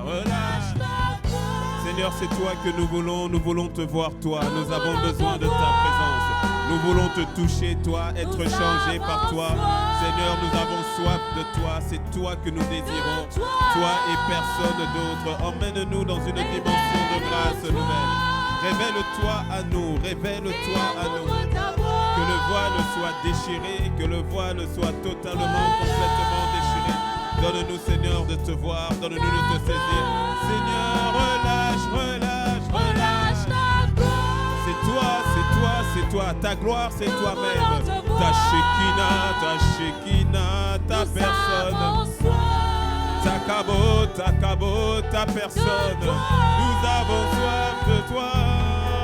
relâche. Seigneur, c'est toi que nous voulons te voir, toi. Nous avons besoin de ta présence. Nous voulons te toucher, toi, être changé par toi. Seigneur, nous avons soif de toi. C'est toi que nous désirons. Toi et personne d'autre. Emmène-nous dans une dimension de grâce nouvelle. Révèle-toi à nous. Révèle-toi à nous. Que le voile soit déchiré. Que le voile soit totalement, complètement déchiré. Donne-nous, Seigneur, de te voir. Donne-nous de te saisir. Seigneur, relâche, relâche, relâche. C'est toi, c'est toi, c'est toi. Ta gloire, c'est toi-même. Ta Shekinah, ta personne. Ta Kabo, ta personne. Nous avons soif de toi.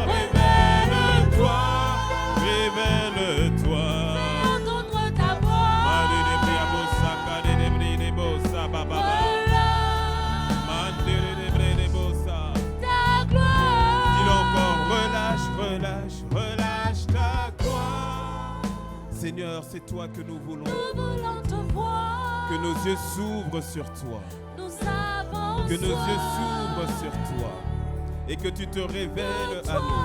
Révèle-toi, révèle-toi. Relâche ta gloire. Seigneur, c'est toi que nous voulons. Nous voulons te voir. Que nos yeux s'ouvrent sur toi. Que nos yeux s'ouvrent sur toi. Et que tu te révèles à nous.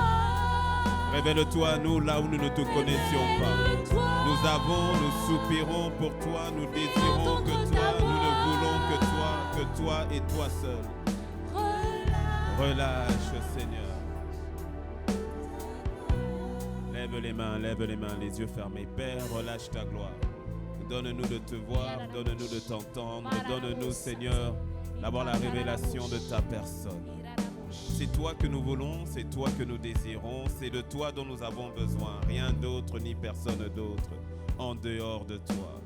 Révèle-toi à nous là où nous ne te connaissions pas. Nous soupirons pour toi. Nous désirons que toi. Nous ne voulons que toi et toi seul. Relâche, Seigneur. Lève les mains, les yeux fermés. Père, relâche ta gloire. Donne-nous de te voir, donne-nous de t'entendre. Donne-nous, Seigneur, d'avoir la révélation de ta personne. C'est toi que nous voulons, c'est toi que nous désirons. C'est de toi dont nous avons besoin. Rien d'autre ni personne d'autre en dehors de toi.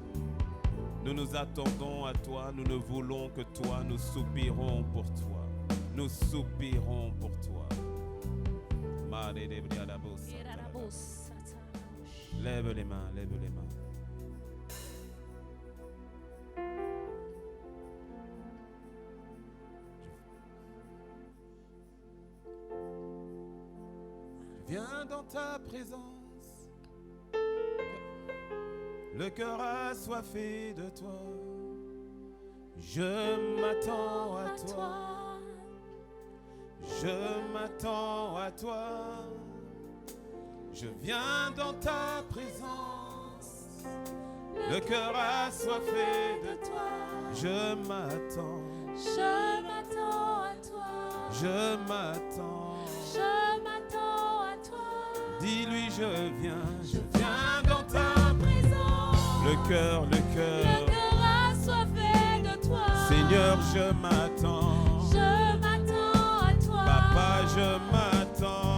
Nous nous attendons à toi, nous ne voulons que toi. Nous soupirons pour toi. Nous soupirons pour toi. Lève les mains, lève les mains. Je viens dans ta présence, le cœur assoiffé de toi. Je m'attends à toi. Je m'attends à toi. Je viens dans ta présence, le cœur assoiffé de toi. Je m'attends. Je m'attends à toi. Je m'attends. Je m'attends à toi. Dis-lui je viens dans ta présence. Le cœur assoiffé de toi. Seigneur, je m'attends. Je m'attends à toi. Papa, je m'attends.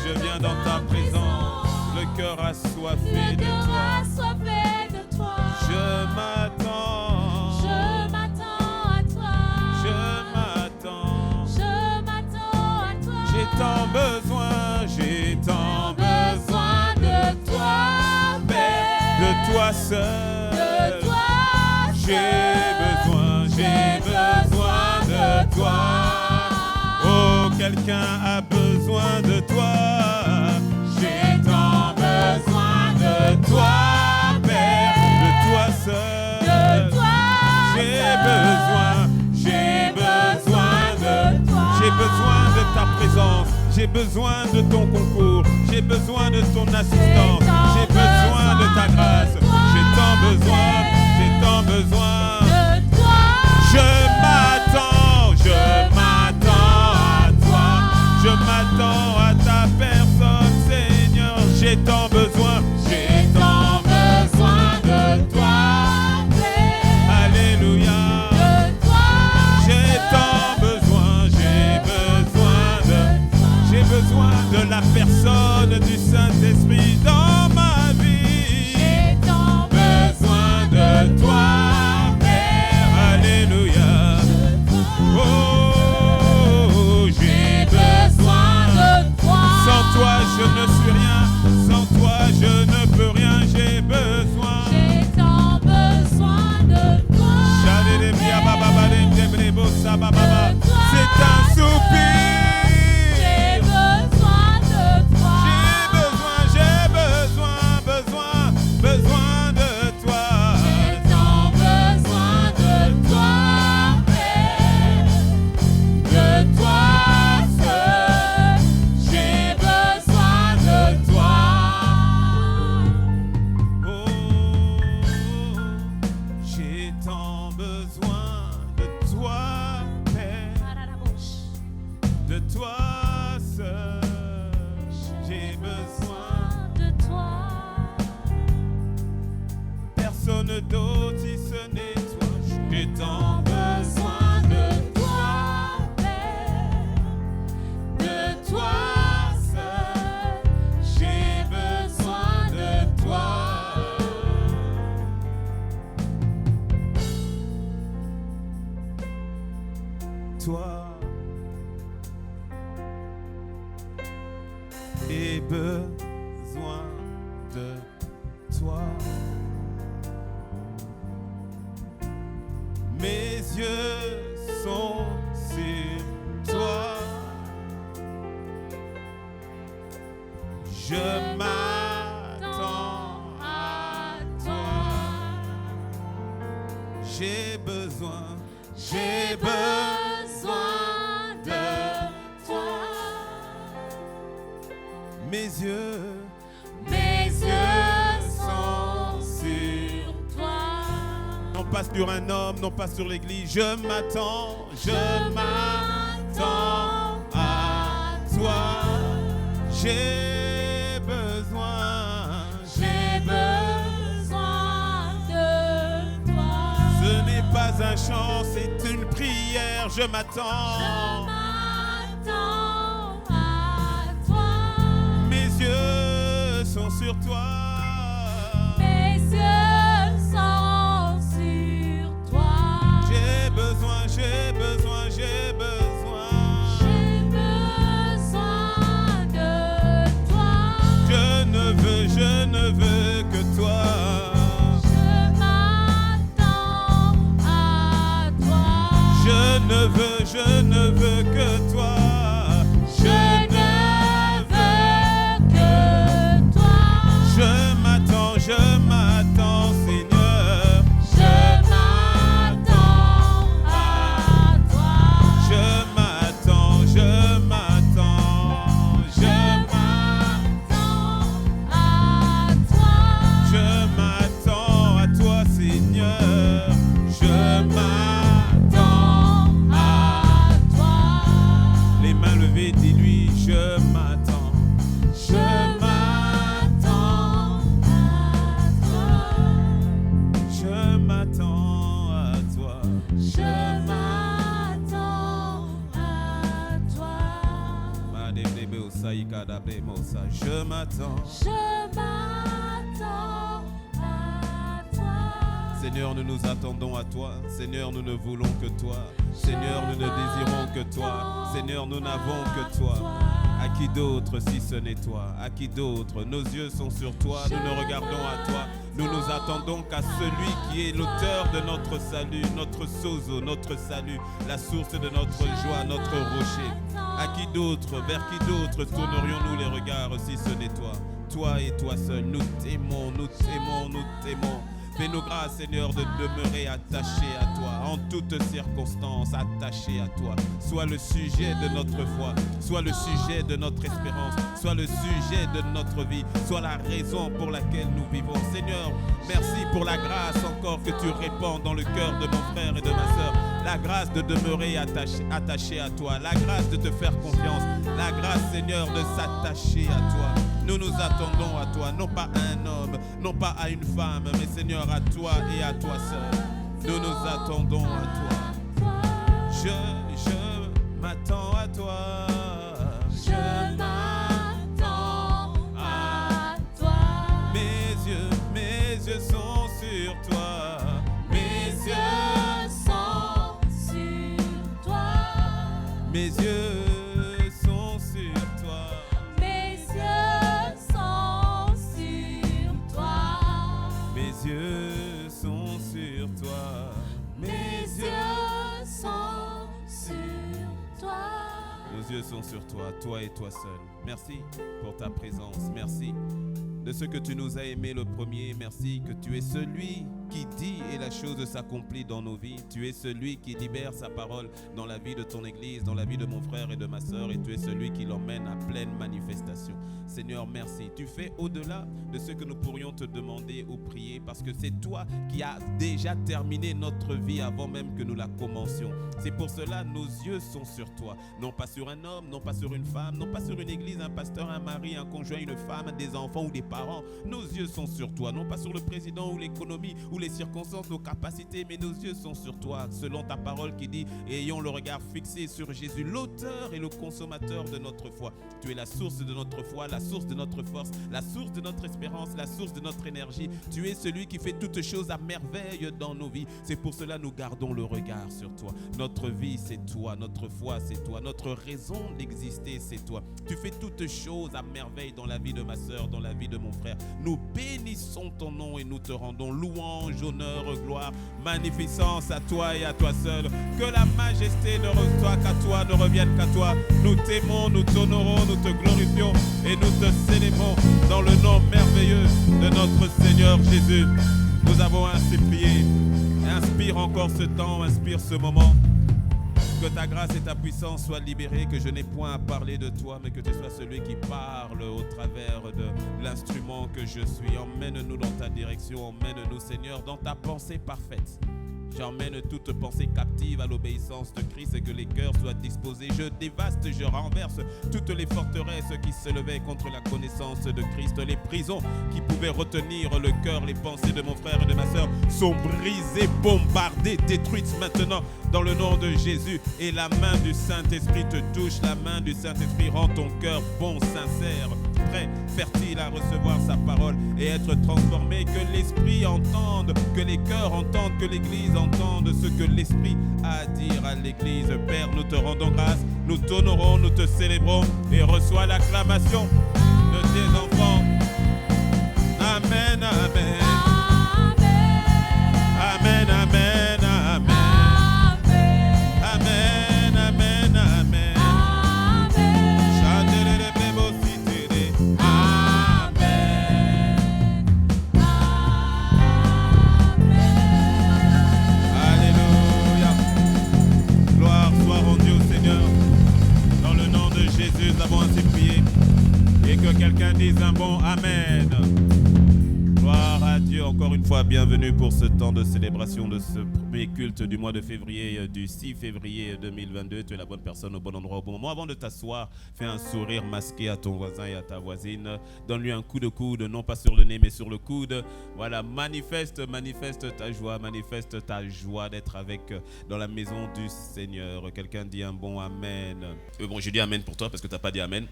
Je viens dans ta présence, le cœur assoiffé de toi. Je m'attends. Je m'attends à toi. Je m'attends. Je m'attends à toi. J'ai tant besoin de toi, Père. De toi seul. De toi seul. J'ai besoin de toi. Oh, quelqu'un a besoin de toi. J'ai tant besoin de toi, Père. De toi seul. De toi J'ai besoin de toi. J'ai besoin de ta présence. J'ai besoin de ton concours. J'ai besoin de ton assistance. J'ai besoin de ta grâce. J'ai tant besoin de toi. Je m'attends à ta personne, Seigneur. J'ai tant besoin de toi. Alléluia. J'ai besoin de la personne du Saint-Esprit dans ma vie. J'ai tant besoin de toi, Père. Alléluia. Oh, j'ai besoin de toi. Sans toi, je ne suis rien. Sans toi, je ne peux rien. J'ai besoin. J'ai tant besoin de toi. C'est un soupir. Besoin de toi. toi. J'ai besoin de toi. Mes yeux sont sur toi. Je m'attends à toi. J'ai besoin de toi. mes yeux sont sur toi. non pas sur un homme, non pas sur l'église. Je m'attends à toi. J'ai besoin de toi. Ce n'est pas un chant, c'est une prière. Je m'attends. À toi. Mes yeux sont sur toi. Mes yeux sont sur toi. J'ai besoin. J'ai besoin de toi. Je ne veux que toi. Je m'attends à toi. Je ne veux que toi. Je ne veux que toi. Je m'attends, Seigneur. Je m'attends à toi. Je m'attends. Je m'attends à toi. Je m'attends à toi, Seigneur. Je m'attends à toi. Les mains levées, dis-lui, je m'attends. Je m'attends à toi. Je m'attends à toi. Je m'attends à toi. Je m'attends. Je m'attends à toi. Seigneur, nous nous attendons à toi. Seigneur, nous ne voulons que toi. Seigneur, nous ne désirons que toi. Seigneur, nous n'avons que toi. À qui d'autre si ce n'est toi? À qui d'autre? Nos yeux sont sur toi, nous nous regardons à toi. Nous nous attendons qu'à celui qui est l'auteur de notre salut, notre sozo, notre salut, la source de notre joie, notre rocher. À qui d'autre, vers qui d'autre tournerions-nous les regards si ce n'est toi? Toi et toi seul, nous t'aimons, nous t'aimons, nous t'aimons. Fais-nous grâce, Seigneur, de demeurer attachés à toi, en toutes circonstances, attachés à toi. Sois le sujet de notre foi, sois le sujet de notre espérance, sois le sujet de notre vie, sois la raison pour laquelle nous vivons. Seigneur, merci pour la grâce encore que tu répands dans le cœur de mon frère et de ma sœur. La grâce de demeurer attaché à toi, la grâce de te faire confiance, la grâce, Seigneur, de s'attacher à toi. Nous nous attendons à toi, non pas à un homme, non pas à une femme, mais Seigneur, à toi et à toi seul. Nous nous attendons à toi. Je m'attends à toi. Je m'attends à toi. Mes yeux sont sur toi. Mes yeux sont sur toi. Mes yeux sont sur toi. Mes yeux sont sur toi. Mes yeux sont sur toi. Mes yeux sont sur toi. Nos yeux sont sur toi, toi et toi seul. Merci pour ta présence. Merci de ce que tu nous as aimé le premier. Merci que tu es celui qui dit et la chose s'accomplit dans nos vies. Tu es celui qui libère sa parole dans la vie de ton église, dans la vie de mon frère et de ma sœur, et tu es celui qui l'emmène à pleine manifestation. Seigneur, merci. Tu fais au-delà de ce que nous pourrions te demander ou prier, parce que c'est toi qui as déjà terminé notre vie avant même que nous la commencions. C'est pour cela nos yeux sont sur toi, non pas sur un homme, non pas sur une femme, non pas sur une église, un pasteur, un mari, un conjoint, une femme, des enfants ou des parents. Nos yeux sont sur toi, non pas sur le président ou l'économie ou les circonstances. Nos nos capacités, mais nos yeux sont sur toi, selon ta parole qui dit, ayons le regard fixé sur Jésus, l'auteur et le consommateur de notre foi. Tu es la source de notre foi, la source de notre force, la source de notre espérance, la source de notre énergie. Tu es celui qui fait toutes choses à merveille dans nos vies. C'est pour cela que nous gardons le regard sur toi. Notre vie, c'est toi. Notre foi, c'est toi. Notre raison d'exister, c'est toi. Tu fais toutes choses à merveille dans la vie de ma soeur, dans la vie de mon frère. Nous bénissons ton nom et nous te rendons louange, honneur, gloire, magnificence à toi et à toi seul. Que la majesté ne reçoive qu'à toi, ne revienne qu'à toi. Nous t'aimons, nous t'honorons, nous te glorifions et nous te célébrons dans le nom merveilleux de notre Seigneur Jésus. Nous avons ainsi prié. Inspire encore ce temps, inspire ce moment. Que ta grâce et ta puissance soient libérées, que je n'ai point à parler de toi, mais que tu sois celui qui parle au travers de l'instrument que je suis. Emmène-nous dans ta direction, emmène-nous Seigneur dans ta pensée parfaite. J'emmène toute pensée captive à l'obéissance de Christ et que les cœurs soient disposés. Je dévaste, je renverse toutes les forteresses qui se levaient contre la connaissance de Christ. Les prisons qui pouvaient retenir le cœur, les pensées de mon frère et de ma soeur sont brisées, bombardées, détruites maintenant dans le nom de Jésus. Et la main du Saint-Esprit te touche, la main du Saint-Esprit rend ton cœur bon, sincère, prêt, fertile à recevoir sa parole et être transformé. Que l'Esprit entende, que les cœurs entendent, que l'Église entende ce que l'Esprit a à dire à l'Église. Père, nous te rendons grâce, nous t'honorons, nous te célébrons et reçois l'acclamation de tes enfants. Amen, amen. Amen, amen, amen. Amen, amen, amen. Chantez les bébocités. Alléluia. Gloire soit rendue au Seigneur. Dans le nom de Jésus, nous avons ainsi prié. Et que quelqu'un dise un bon Amen. Gloire à Dieu. Encore une fois, bienvenue pour ce temps de célébration de ce premier culte du mois de février, du 6 février 2022. Tu es la bonne personne au bon endroit au bon moment. Avant de t'asseoir, fais un sourire masqué à ton voisin et à ta voisine. Donne-lui un coup de coude, non pas sur le nez, mais sur le coude. Voilà, manifeste ta joie d'être avec dans la maison du Seigneur. Quelqu'un dit un bon Amen. Bon, je dis Amen pour toi parce que tu n'as pas dit Amen.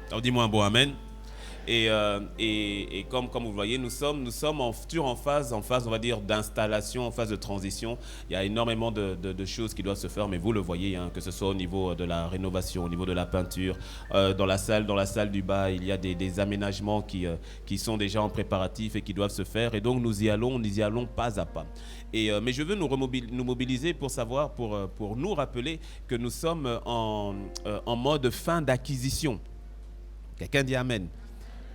Alors dis-moi un bon Amen. Et comme vous voyez, nous sommes en phase, on va dire, d'installation, en phase de transition. Il y a énormément de choses qui doivent se faire, mais vous le voyez, hein, que ce soit au niveau de la rénovation, au niveau de la peinture, dans la salle du bas, il y a des aménagements qui sont déjà en préparatif et qui doivent se faire. Et donc nous y allons pas à pas. Mais je veux nous mobiliser pour savoir, pour nous rappeler que nous sommes en mode fin d'acquisition. Quelqu'un dit Amen.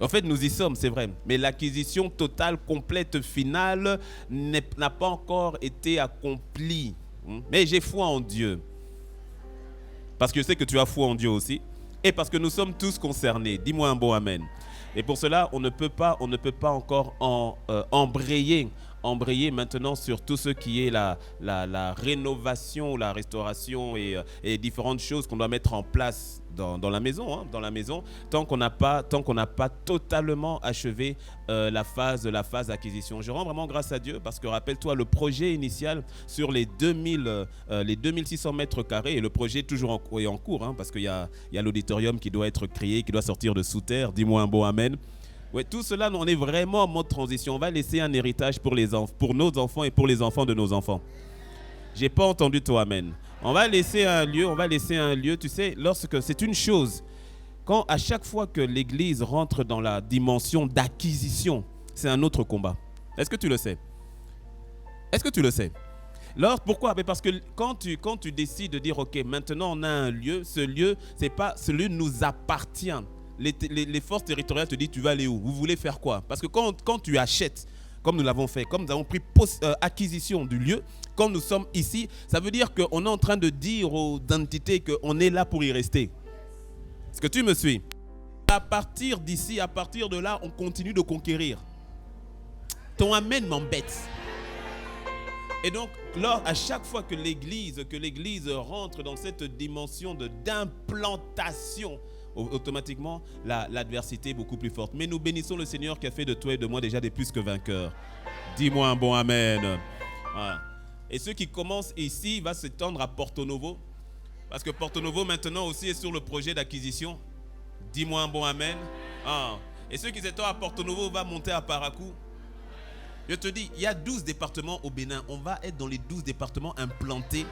En fait, nous y sommes, c'est vrai. Mais l'acquisition totale, complète, finale n'a pas encore été accomplie. Mais j'ai foi en Dieu. Parce que je sais que tu as foi en Dieu aussi. Et parce que nous sommes tous concernés. Dis-moi un bon Amen. Et pour cela, on ne peut pas encore embrayer maintenant sur tout ce qui est la rénovation, la restauration et différentes choses qu'on doit mettre en place dans la maison, tant qu'on n'a pas totalement achevé la phase acquisition. Je rends vraiment grâce à Dieu parce que rappelle-toi le projet initial sur les 2600 mètres carrés, et le projet toujours est en cours, parce qu'il y a l'auditorium qui doit être créé, qui doit sortir de sous terre. Dis-moi un bon Amen. Ouais, tout cela, on est vraiment en mode transition. On va laisser un héritage pour nos enfants et pour les enfants de nos enfants. J'ai pas entendu toi Amen. On va laisser un lieu, tu sais, lorsque c'est une chose, quand à chaque fois que l'Église rentre dans la dimension d'acquisition, c'est un autre combat. Est-ce que tu le sais? Pourquoi? Parce que quand tu décides de dire, ok, maintenant on a un lieu, ce lieu nous appartient. Les forces territoriales te disent, tu vas aller où? Vous voulez faire quoi? Parce que quand tu achètes, comme nous l'avons fait, comme nous avons pris acquisition du lieu, quand nous sommes ici, ça veut dire qu'on est en train de dire aux entités qu'on est là pour y rester. Est-ce que tu me suis? À partir d'ici, à partir de là, on continue de conquérir. Ton Amen m'embête. Et donc, à chaque fois que l'Église rentre dans cette dimension d'implantation, automatiquement, l'adversité est beaucoup plus forte. Mais nous bénissons le Seigneur qui a fait de toi et de moi déjà des plus que vainqueurs. Dis-moi un bon Amen. Voilà. Et ceux qui commencent ici va s'étendre à Porto Novo. Parce que Porto Novo maintenant aussi est sur le projet d'acquisition. Dis-moi un bon amen. Ah. Et ceux qui s'étendent à Porto Novo va monter à Parakou. Je te dis, il y a 12 départements au Bénin. On va être dans les 12 départements implantés.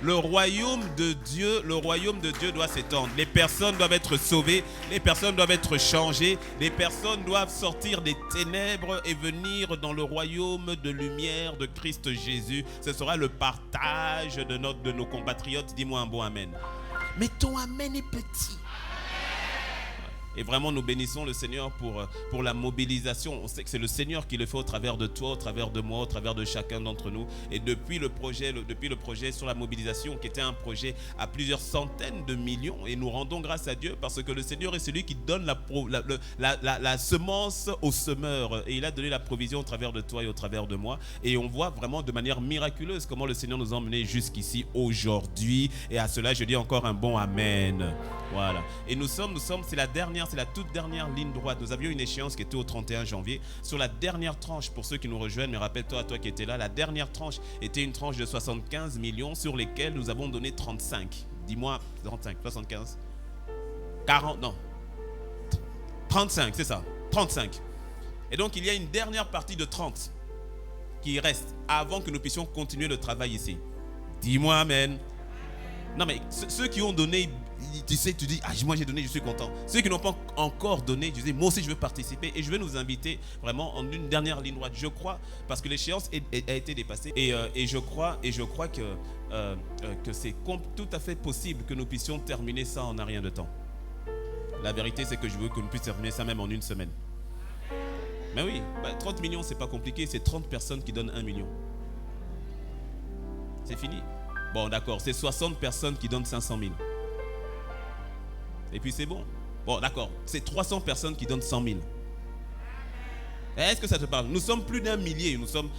Le royaume de Dieu doit s'étendre. Les personnes doivent être sauvées, les personnes doivent être changées, les personnes doivent sortir des ténèbres et venir dans le royaume de lumière de Christ Jésus. Ce sera le partage de nos compatriotes. Dis-moi un bon amen. Mais ton amen est petit. Et vraiment, nous bénissons le Seigneur pour la mobilisation. On sait que c'est le Seigneur qui le fait au travers de toi, au travers de moi, au travers de chacun d'entre nous. Et depuis le projet sur la mobilisation, qui était un projet à plusieurs centaines de millions, et nous rendons grâce à Dieu parce que le Seigneur est celui qui donne la semence au semeur. Et il a donné la provision au travers de toi et au travers de moi. Et on voit vraiment de manière miraculeuse comment le Seigneur nous a emmenés jusqu'ici aujourd'hui. Et à cela, je dis encore un bon amen. Voilà. Et c'est la toute dernière ligne droite. Nous avions une échéance qui était au 31 janvier. Sur la dernière tranche, pour ceux qui nous rejoignent, mais rappelle-toi, toi qui étais là, la dernière tranche était une tranche de 75 millions sur lesquels nous avons donné 35. Dis-moi, 35, 75, 40, non. 35, c'est ça, 35. Et donc, il y a une dernière partie de 30 qui reste avant que nous puissions continuer le travail ici. Dis-moi amen. Non, mais ceux qui ont donné, tu sais, tu dis, moi j'ai donné, je suis content. Ceux qui n'ont pas encore donné, je dis, moi aussi je veux participer et je vais nous inviter vraiment en une dernière ligne droite. Je crois, parce que l'échéance a été dépassée et je crois que c'est tout à fait possible que nous puissions terminer ça en un rien de temps. La vérité, c'est que je veux que nous puissions terminer ça même en une semaine. Mais oui, 30 millions, c'est pas compliqué, c'est 30 personnes qui donnent 1 million. C'est fini. Bon, d'accord, c'est 60 personnes qui donnent 500 000. Et puis c'est bon. Bon, d'accord, c'est 300 personnes qui donnent 100 000. Est-ce que ça te parle? Nous sommes plus d'un millier. Nous sommes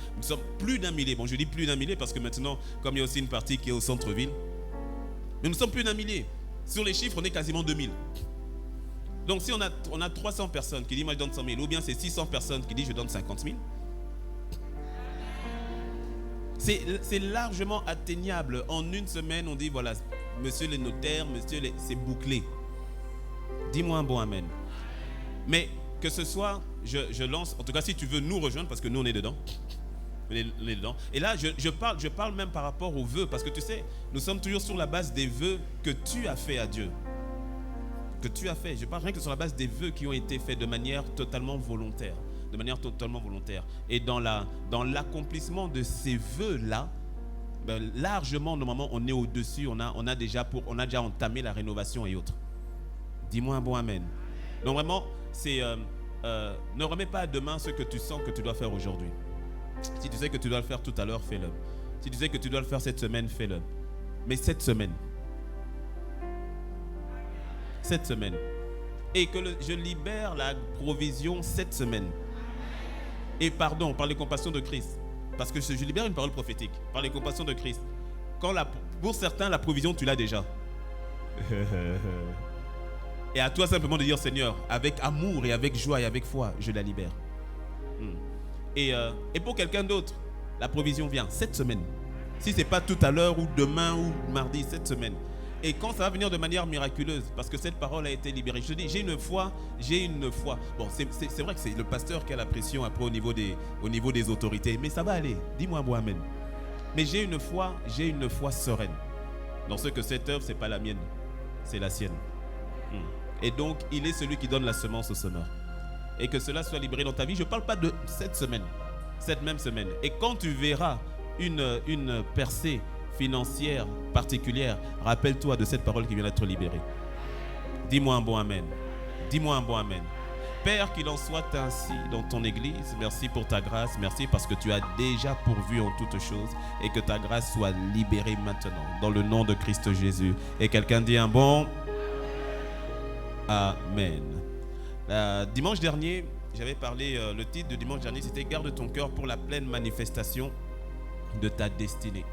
plus d'un millier. Bon, je dis plus d'un millier parce que maintenant, comme il y a aussi une partie qui est au centre-ville, mais nous sommes plus d'un millier. Sur les chiffres, on est quasiment 2000. Donc si on a 300 personnes qui disent moi je donne 100 000, ou bien c'est 600 personnes qui disent je donne 50 000, c'est largement atteignable. En une semaine, on dit voilà, monsieur les notaires, c'est bouclé. Dis-moi un bon amen. Mais que ce soit, je lance, en tout cas si tu veux nous rejoindre, parce que nous on est dedans. On est dedans. Et là, je parle même par rapport aux vœux, parce que tu sais, nous sommes toujours sur la base des vœux que tu as fait à Dieu. Que tu as fait. Je parle rien que sur la base des vœux qui ont été faits de manière totalement volontaire. De manière totalement volontaire. Et dans l'accomplissement de ces vœux-là, largement, normalement, on est au-dessus. On a déjà entamé la rénovation et autres. Dis-moi un bon amen. Donc vraiment, ne remets pas à demain ce que tu sens que tu dois faire aujourd'hui. Si tu sais que tu dois le faire tout à l'heure, fais-le. Si tu sais que tu dois le faire cette semaine, fais-le. Mais cette semaine. Et que je libère la provision cette semaine. Et pardon, par les compassions de Christ. Parce que je libère une parole prophétique. Par les compassions de Christ. Pour certains, la provision, tu l'as déjà. Et à toi simplement de dire, Seigneur, avec amour et avec joie et avec foi, je la libère. Et pour quelqu'un d'autre, la provision vient cette semaine. Si ce n'est pas tout à l'heure ou demain ou mardi, cette semaine. Et quand ça va venir de manière miraculeuse, parce que cette parole a été libérée. Je te dis, j'ai une foi. Bon, c'est vrai que c'est le pasteur qui a la pression après au niveau des autorités. Mais ça va aller. Dis-moi un bon amen. Mais j'ai une foi sereine. Dans ce que cette œuvre, ce n'est pas la mienne. C'est la sienne. Et donc, il est celui qui donne la semence au semeur. Et que cela soit libéré dans ta vie. Je ne parle pas de cette même semaine. Et quand tu verras une percée financière particulière, rappelle-toi de cette parole qui vient d'être libérée. Dis-moi un bon amen. Dis-moi un bon amen. Père, qu'il en soit ainsi dans ton église. Merci pour ta grâce. Merci parce que tu as déjà pourvu en toutes choses et que ta grâce soit libérée maintenant dans le nom de Christ Jésus. Et quelqu'un dit un bon amen. Dimanche dernier, j'avais parlé, le titre de dimanche dernier, c'était « Garde ton cœur pour la pleine manifestation de ta destinée ».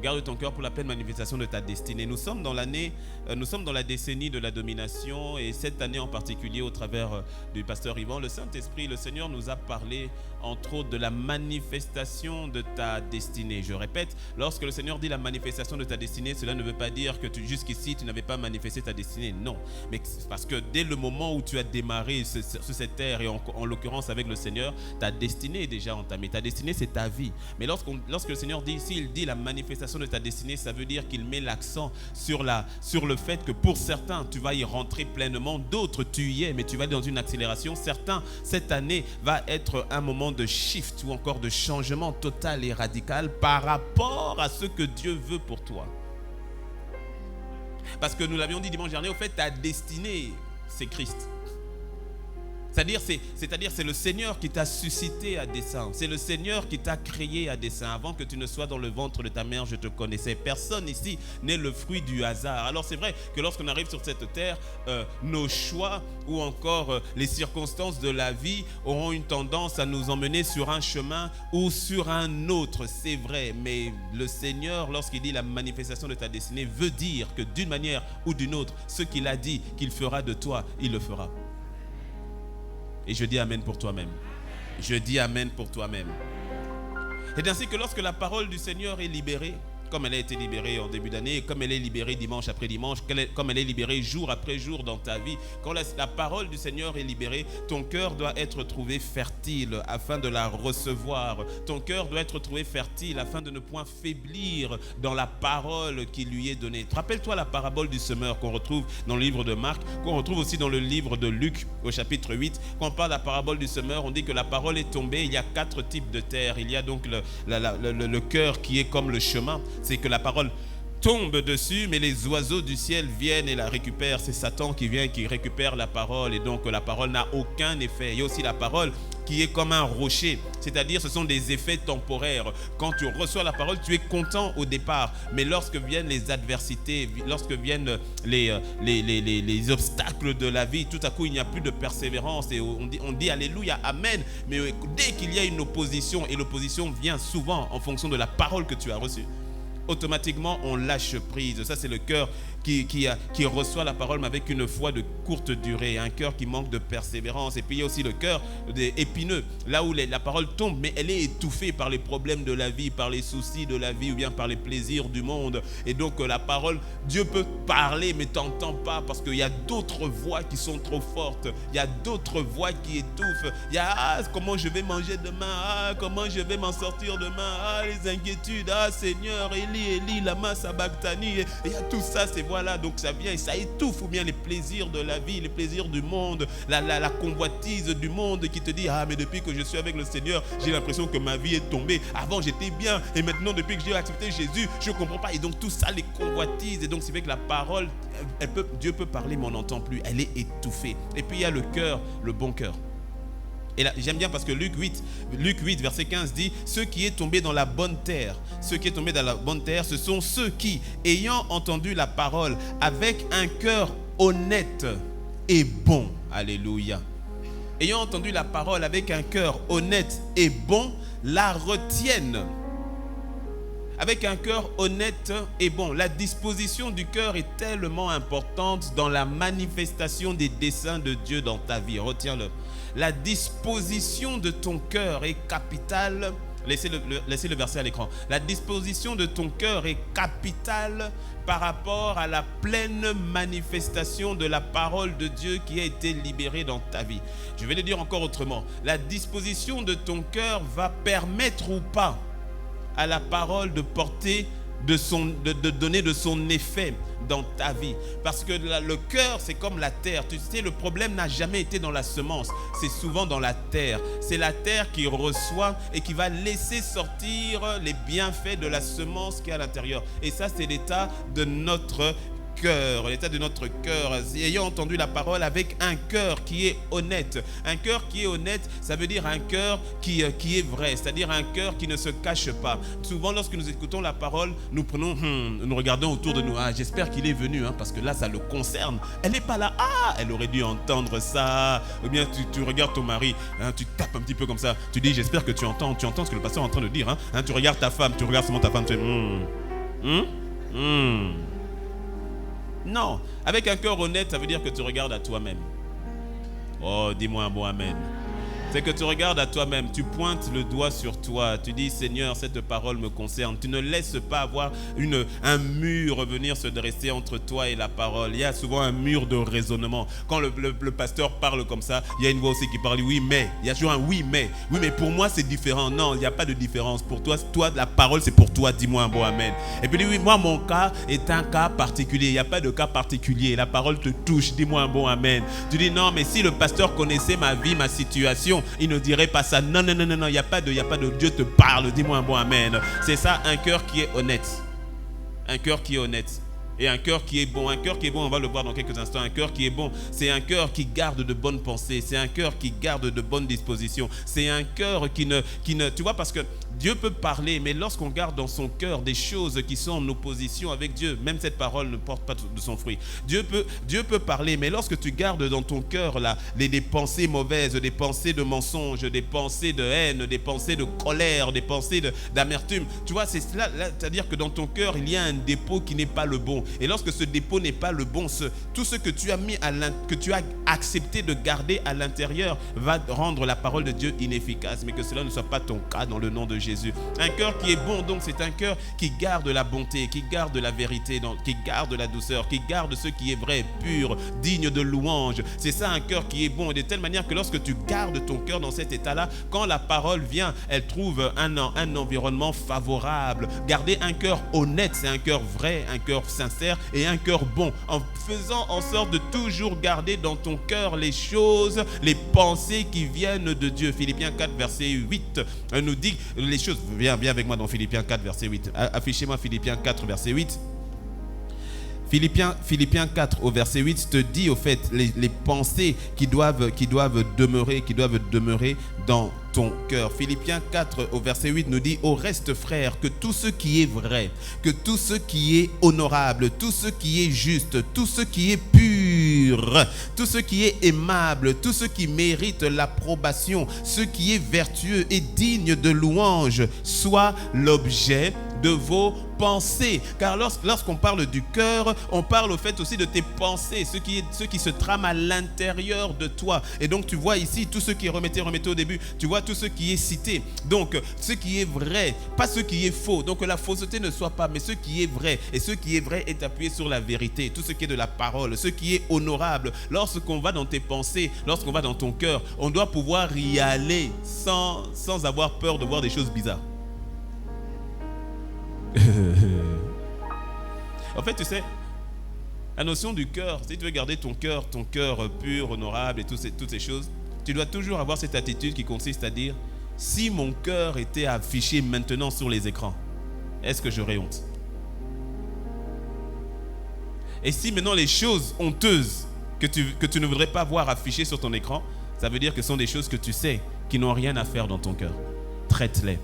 Garde ton cœur pour la pleine manifestation de ta destinée. Nous sommes dans la décennie de la domination, et cette année en particulier, au travers du pasteur Yvan, le Saint-Esprit, le Seigneur nous a parlé entre autres de la manifestation de ta destinée. Je répète, lorsque le Seigneur dit la manifestation de ta destinée, cela ne veut pas dire que jusqu'ici tu n'avais pas manifesté ta destinée, non. Mais parce que dès le moment où tu as démarré sur cette terre, et en l'occurrence avec le Seigneur, ta destinée est déjà entamée. Ta destinée, c'est ta vie. Mais lorsque le Seigneur dit, s'il dit la manifestation de ta destinée, ça veut dire qu'il met l'accent sur le fait que pour certains, tu vas y rentrer pleinement, d'autres, tu y es, mais tu vas aller dans une accélération. Certains, cette année va être un moment de shift ou encore de changement total et radical par rapport à ce que Dieu veut pour toi. Parce que nous l'avions dit dimanche dernier, au fait, ta destinée, c'est Christ. C'est-à-dire c'est le Seigneur qui t'a suscité à dessein. C'est le Seigneur qui t'a créé à dessein. Avant que tu ne sois dans le ventre de ta mère, je te connaissais. Personne ici n'est le fruit du hasard. Alors c'est vrai que lorsqu'on arrive sur cette terre, nos choix ou encore les circonstances de la vie auront une tendance à nous emmener sur un chemin ou sur un autre. C'est vrai, mais le Seigneur, lorsqu'il dit la manifestation de ta destinée, veut dire que d'une manière ou d'une autre, ce qu'il a dit qu'il fera de toi, il le fera. Et je dis amen pour toi-même. Je dis amen pour toi-même. C'est ainsi que lorsque la parole du Seigneur est libérée, comme elle a été libérée en début d'année, comme elle est libérée dimanche après dimanche, comme elle est libérée jour après jour dans ta vie, quand la parole du Seigneur est libérée, ton cœur doit être trouvé fertile afin de la recevoir. Ton cœur doit être trouvé fertile afin de ne point faiblir dans la parole qui lui est donnée. Rappelle-toi la parabole du semeur qu'on retrouve dans le livre de Marc, qu'on retrouve aussi dans le livre de Luc au chapitre 8. Quand on parle de la parabole du semeur, on dit que la parole est tombée. Il y a 4 types de terre. Il y a donc le cœur qui est comme le chemin. C'est que la parole tombe dessus, mais les oiseaux du ciel viennent et la récupèrent. C'est Satan qui vient, qui récupère la parole, et donc la parole n'a aucun effet. Il y a aussi la parole qui est comme un rocher, c'est-à-dire ce sont des effets temporaires. Quand tu reçois la parole, tu es content au départ, mais lorsque viennent les adversités, lorsque viennent les obstacles de la vie, tout à coup il n'y a plus de persévérance, et on dit alléluia, amen, mais dès qu'il y a une opposition, et l'opposition vient souvent en fonction de la parole que tu as reçue, automatiquement on lâche prise. Ça, c'est le cœur qui reçoit la parole, mais avec une foi de courte durée, un cœur qui manque de persévérance. Et puis il y a aussi le cœur épineux, là où la parole tombe, mais elle est étouffée par les problèmes de la vie, par les soucis de la vie, ou bien par les plaisirs du monde. Et donc la parole, Dieu peut parler, mais tu n'entends pas, parce qu'il y a d'autres voix qui sont trop fortes, il y a d'autres voix qui étouffent. Il y a comment je vais manger demain, comment je vais m'en sortir demain, les inquiétudes, Seigneur, Eli, lama sabachthani, et il y a tout ça, c'est voilà, donc ça vient et ça étouffe, ou bien les plaisirs de la vie, les plaisirs du monde, la convoitise du monde qui te dit, mais depuis que je suis avec le Seigneur, j'ai l'impression que ma vie est tombée. Avant j'étais bien, et maintenant depuis que j'ai accepté Jésus, je ne comprends pas. Et donc tout ça, les convoitises, et donc c'est vrai que la parole, Dieu peut parler, mais on n'entend plus, elle est étouffée. Et puis il y a le cœur, le bon cœur. Et là, j'aime bien parce que Luc 8, verset 15 dit, ceux qui est tombé dans la bonne terre, ce sont ceux qui, ayant entendu la parole avec un cœur honnête et bon, alléluia, ayant entendu la parole avec un cœur honnête et bon, la retiennent. Avec un cœur honnête et bon. La disposition du cœur est tellement importante dans la manifestation des desseins de Dieu dans ta vie. Retiens-le. La disposition de ton cœur est capitale. Laissez le verset à l'écran. La disposition de ton cœur est capitale par rapport à la pleine manifestation de la parole de Dieu qui a été libérée dans ta vie. Je vais le dire encore autrement. La disposition de ton cœur va permettre ou pas à la parole de porter, de donner de son effet dans ta vie. Parce que le cœur, c'est comme la terre. Tu sais, le problème n'a jamais été dans la semence. C'est souvent dans la terre. C'est la terre qui reçoit et qui va laisser sortir les bienfaits de la semence qui est à l'intérieur. Et ça, c'est l'état de notre cœur, l'état de notre cœur, ayant entendu la parole avec un cœur qui est honnête. Un cœur qui est honnête, ça veut dire un cœur qui est vrai, c'est-à-dire un cœur qui ne se cache pas. Souvent, lorsque nous écoutons la parole, nous prenons, nous regardons autour de nous. J'espère qu'il est venu, parce que là, ça le concerne. Elle n'est pas là. Elle aurait dû entendre ça. Ou bien tu regardes ton mari, tu tapes un petit peu comme ça. Tu dis, j'espère que tu entends ce que le pasteur est en train de dire. Tu regardes ta femme, tu regardes seulement ta femme, tu fais, Non, avec un cœur honnête, ça veut dire que tu regardes à toi-même. Oh, dis-moi un bon amen. C'est que tu regardes à toi-même, tu pointes le doigt sur toi, tu dis Seigneur, cette parole me concerne. Tu ne laisses pas avoir un mur venir se dresser entre toi et la parole. Il y a souvent un mur de raisonnement. Quand le pasteur parle comme ça, il y a une voix aussi qui parle oui mais. Il y a toujours un oui mais pour moi c'est différent. Non, il n'y a pas de différence. Pour toi, la parole c'est pour toi, dis-moi un bon amen. Et puis oui, moi mon cas est un cas particulier. Il n'y a pas de cas particulier. La parole te touche, dis-moi un bon amen. Tu dis non, mais si le pasteur connaissait ma vie, ma situation, il ne dirait pas ça. Non, il n'y a pas de Dieu te parle, dis-moi un bon amen. C'est ça, un cœur qui est honnête. Un cœur qui est honnête. Et un cœur qui est bon. Un cœur qui est bon, on va le voir dans quelques instants. Un cœur qui est bon, c'est un cœur qui garde de bonnes pensées. C'est un cœur qui garde de bonnes dispositions. C'est un cœur qui ne... Tu vois, parce que Dieu peut parler, mais lorsqu'on garde dans son cœur des choses qui sont en opposition avec Dieu, même cette parole ne porte pas de son fruit. Dieu peut parler, mais lorsque tu gardes dans ton cœur des pensées mauvaises, des pensées de mensonges, des pensées de haine, des pensées de colère, des pensées d'amertume, tu vois, c'est cela, c'est-à-dire que dans ton cœur, il y a un dépôt qui n'est pas le bon. Et lorsque ce dépôt n'est pas le bon, tout ce que tu as que tu as accepté de garder à l'intérieur va rendre la parole de Dieu inefficace. Mais que cela ne soit pas ton cas dans le nom de Jésus. Un cœur qui est bon, donc c'est un cœur qui garde la bonté, qui garde la vérité, qui garde la douceur, qui garde ce qui est vrai, pur, digne de louange. C'est ça un cœur qui est bon. Et de telle manière que lorsque tu gardes ton cœur dans cet état-là, quand la parole vient, elle trouve un environnement favorable. Garder un cœur honnête, c'est un cœur vrai, un cœur sincère et un cœur bon. En faisant en sorte de toujours garder dans ton cœur les choses, les pensées qui viennent de Dieu. Philippiens 4, verset 8 nous dit les choses. Viens avec moi dans Philippiens 4, verset 8. Affichez-moi Philippiens 4, verset 8. Philippiens 4 au verset 8 te dit au fait les pensées qui doivent demeurer dans ton cœur. Philippiens 4 au verset 8 nous dit: au reste frères, que tout ce qui est vrai, que tout ce qui est honorable, tout ce qui est juste, tout ce qui est pur, tout ce qui est aimable, tout ce qui mérite l'approbation, ce qui est vertueux et digne de louange, soit l'objet de vos pensées. Car lorsqu'on parle du cœur, on parle au fait aussi de tes pensées, ce qui se trame à l'intérieur de toi. Et donc tu vois ici tout ce qui est remettez au début, tu vois tout ce qui est cité. Donc ce qui est vrai, pas ce qui est faux. Donc que la fausseté ne soit pas, mais ce qui est vrai. Et ce qui est vrai est appuyé sur la vérité, tout ce qui est de la parole, ce qui est honorable. Lorsqu'on va dans tes pensées, lorsqu'on va dans ton cœur, on doit pouvoir y aller sans avoir peur de voir des choses bizarres. En fait, tu sais, la notion du cœur, si tu veux garder ton cœur pur, honorable et toutes ces choses, tu dois toujours avoir cette attitude qui consiste à dire: si mon cœur était affiché maintenant sur les écrans, est-ce que j'aurais honte? Et si maintenant les choses honteuses que tu ne voudrais pas voir affichées sur ton écran, ça veut dire que ce sont des choses que tu sais qui n'ont rien à faire dans ton cœur. Traite-les,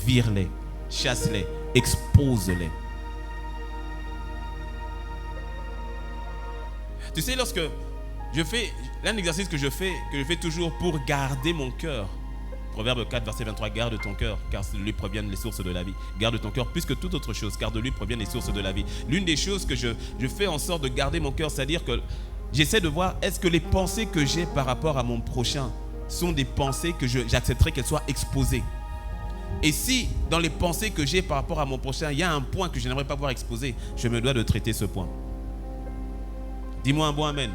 vire-les, chasse-les, expose-les. Tu sais, lorsque je fais l'un exercice que je fais toujours pour garder mon cœur. Proverbe 4, verset 23, garde ton cœur, car de lui proviennent les sources de la vie. Garde ton cœur plus que toute autre chose, car de lui proviennent les sources de la vie. L'une des choses que je fais en sorte de garder mon cœur, c'est-à-dire que j'essaie de voir, est-ce que les pensées que j'ai par rapport à mon prochain sont des pensées que j'accepterais qu'elles soient exposées. Et si dans les pensées que j'ai par rapport à mon prochain, il y a un point que je n'aimerais pas voir exposé, je me dois de traiter ce point. Dis-moi un bon amen.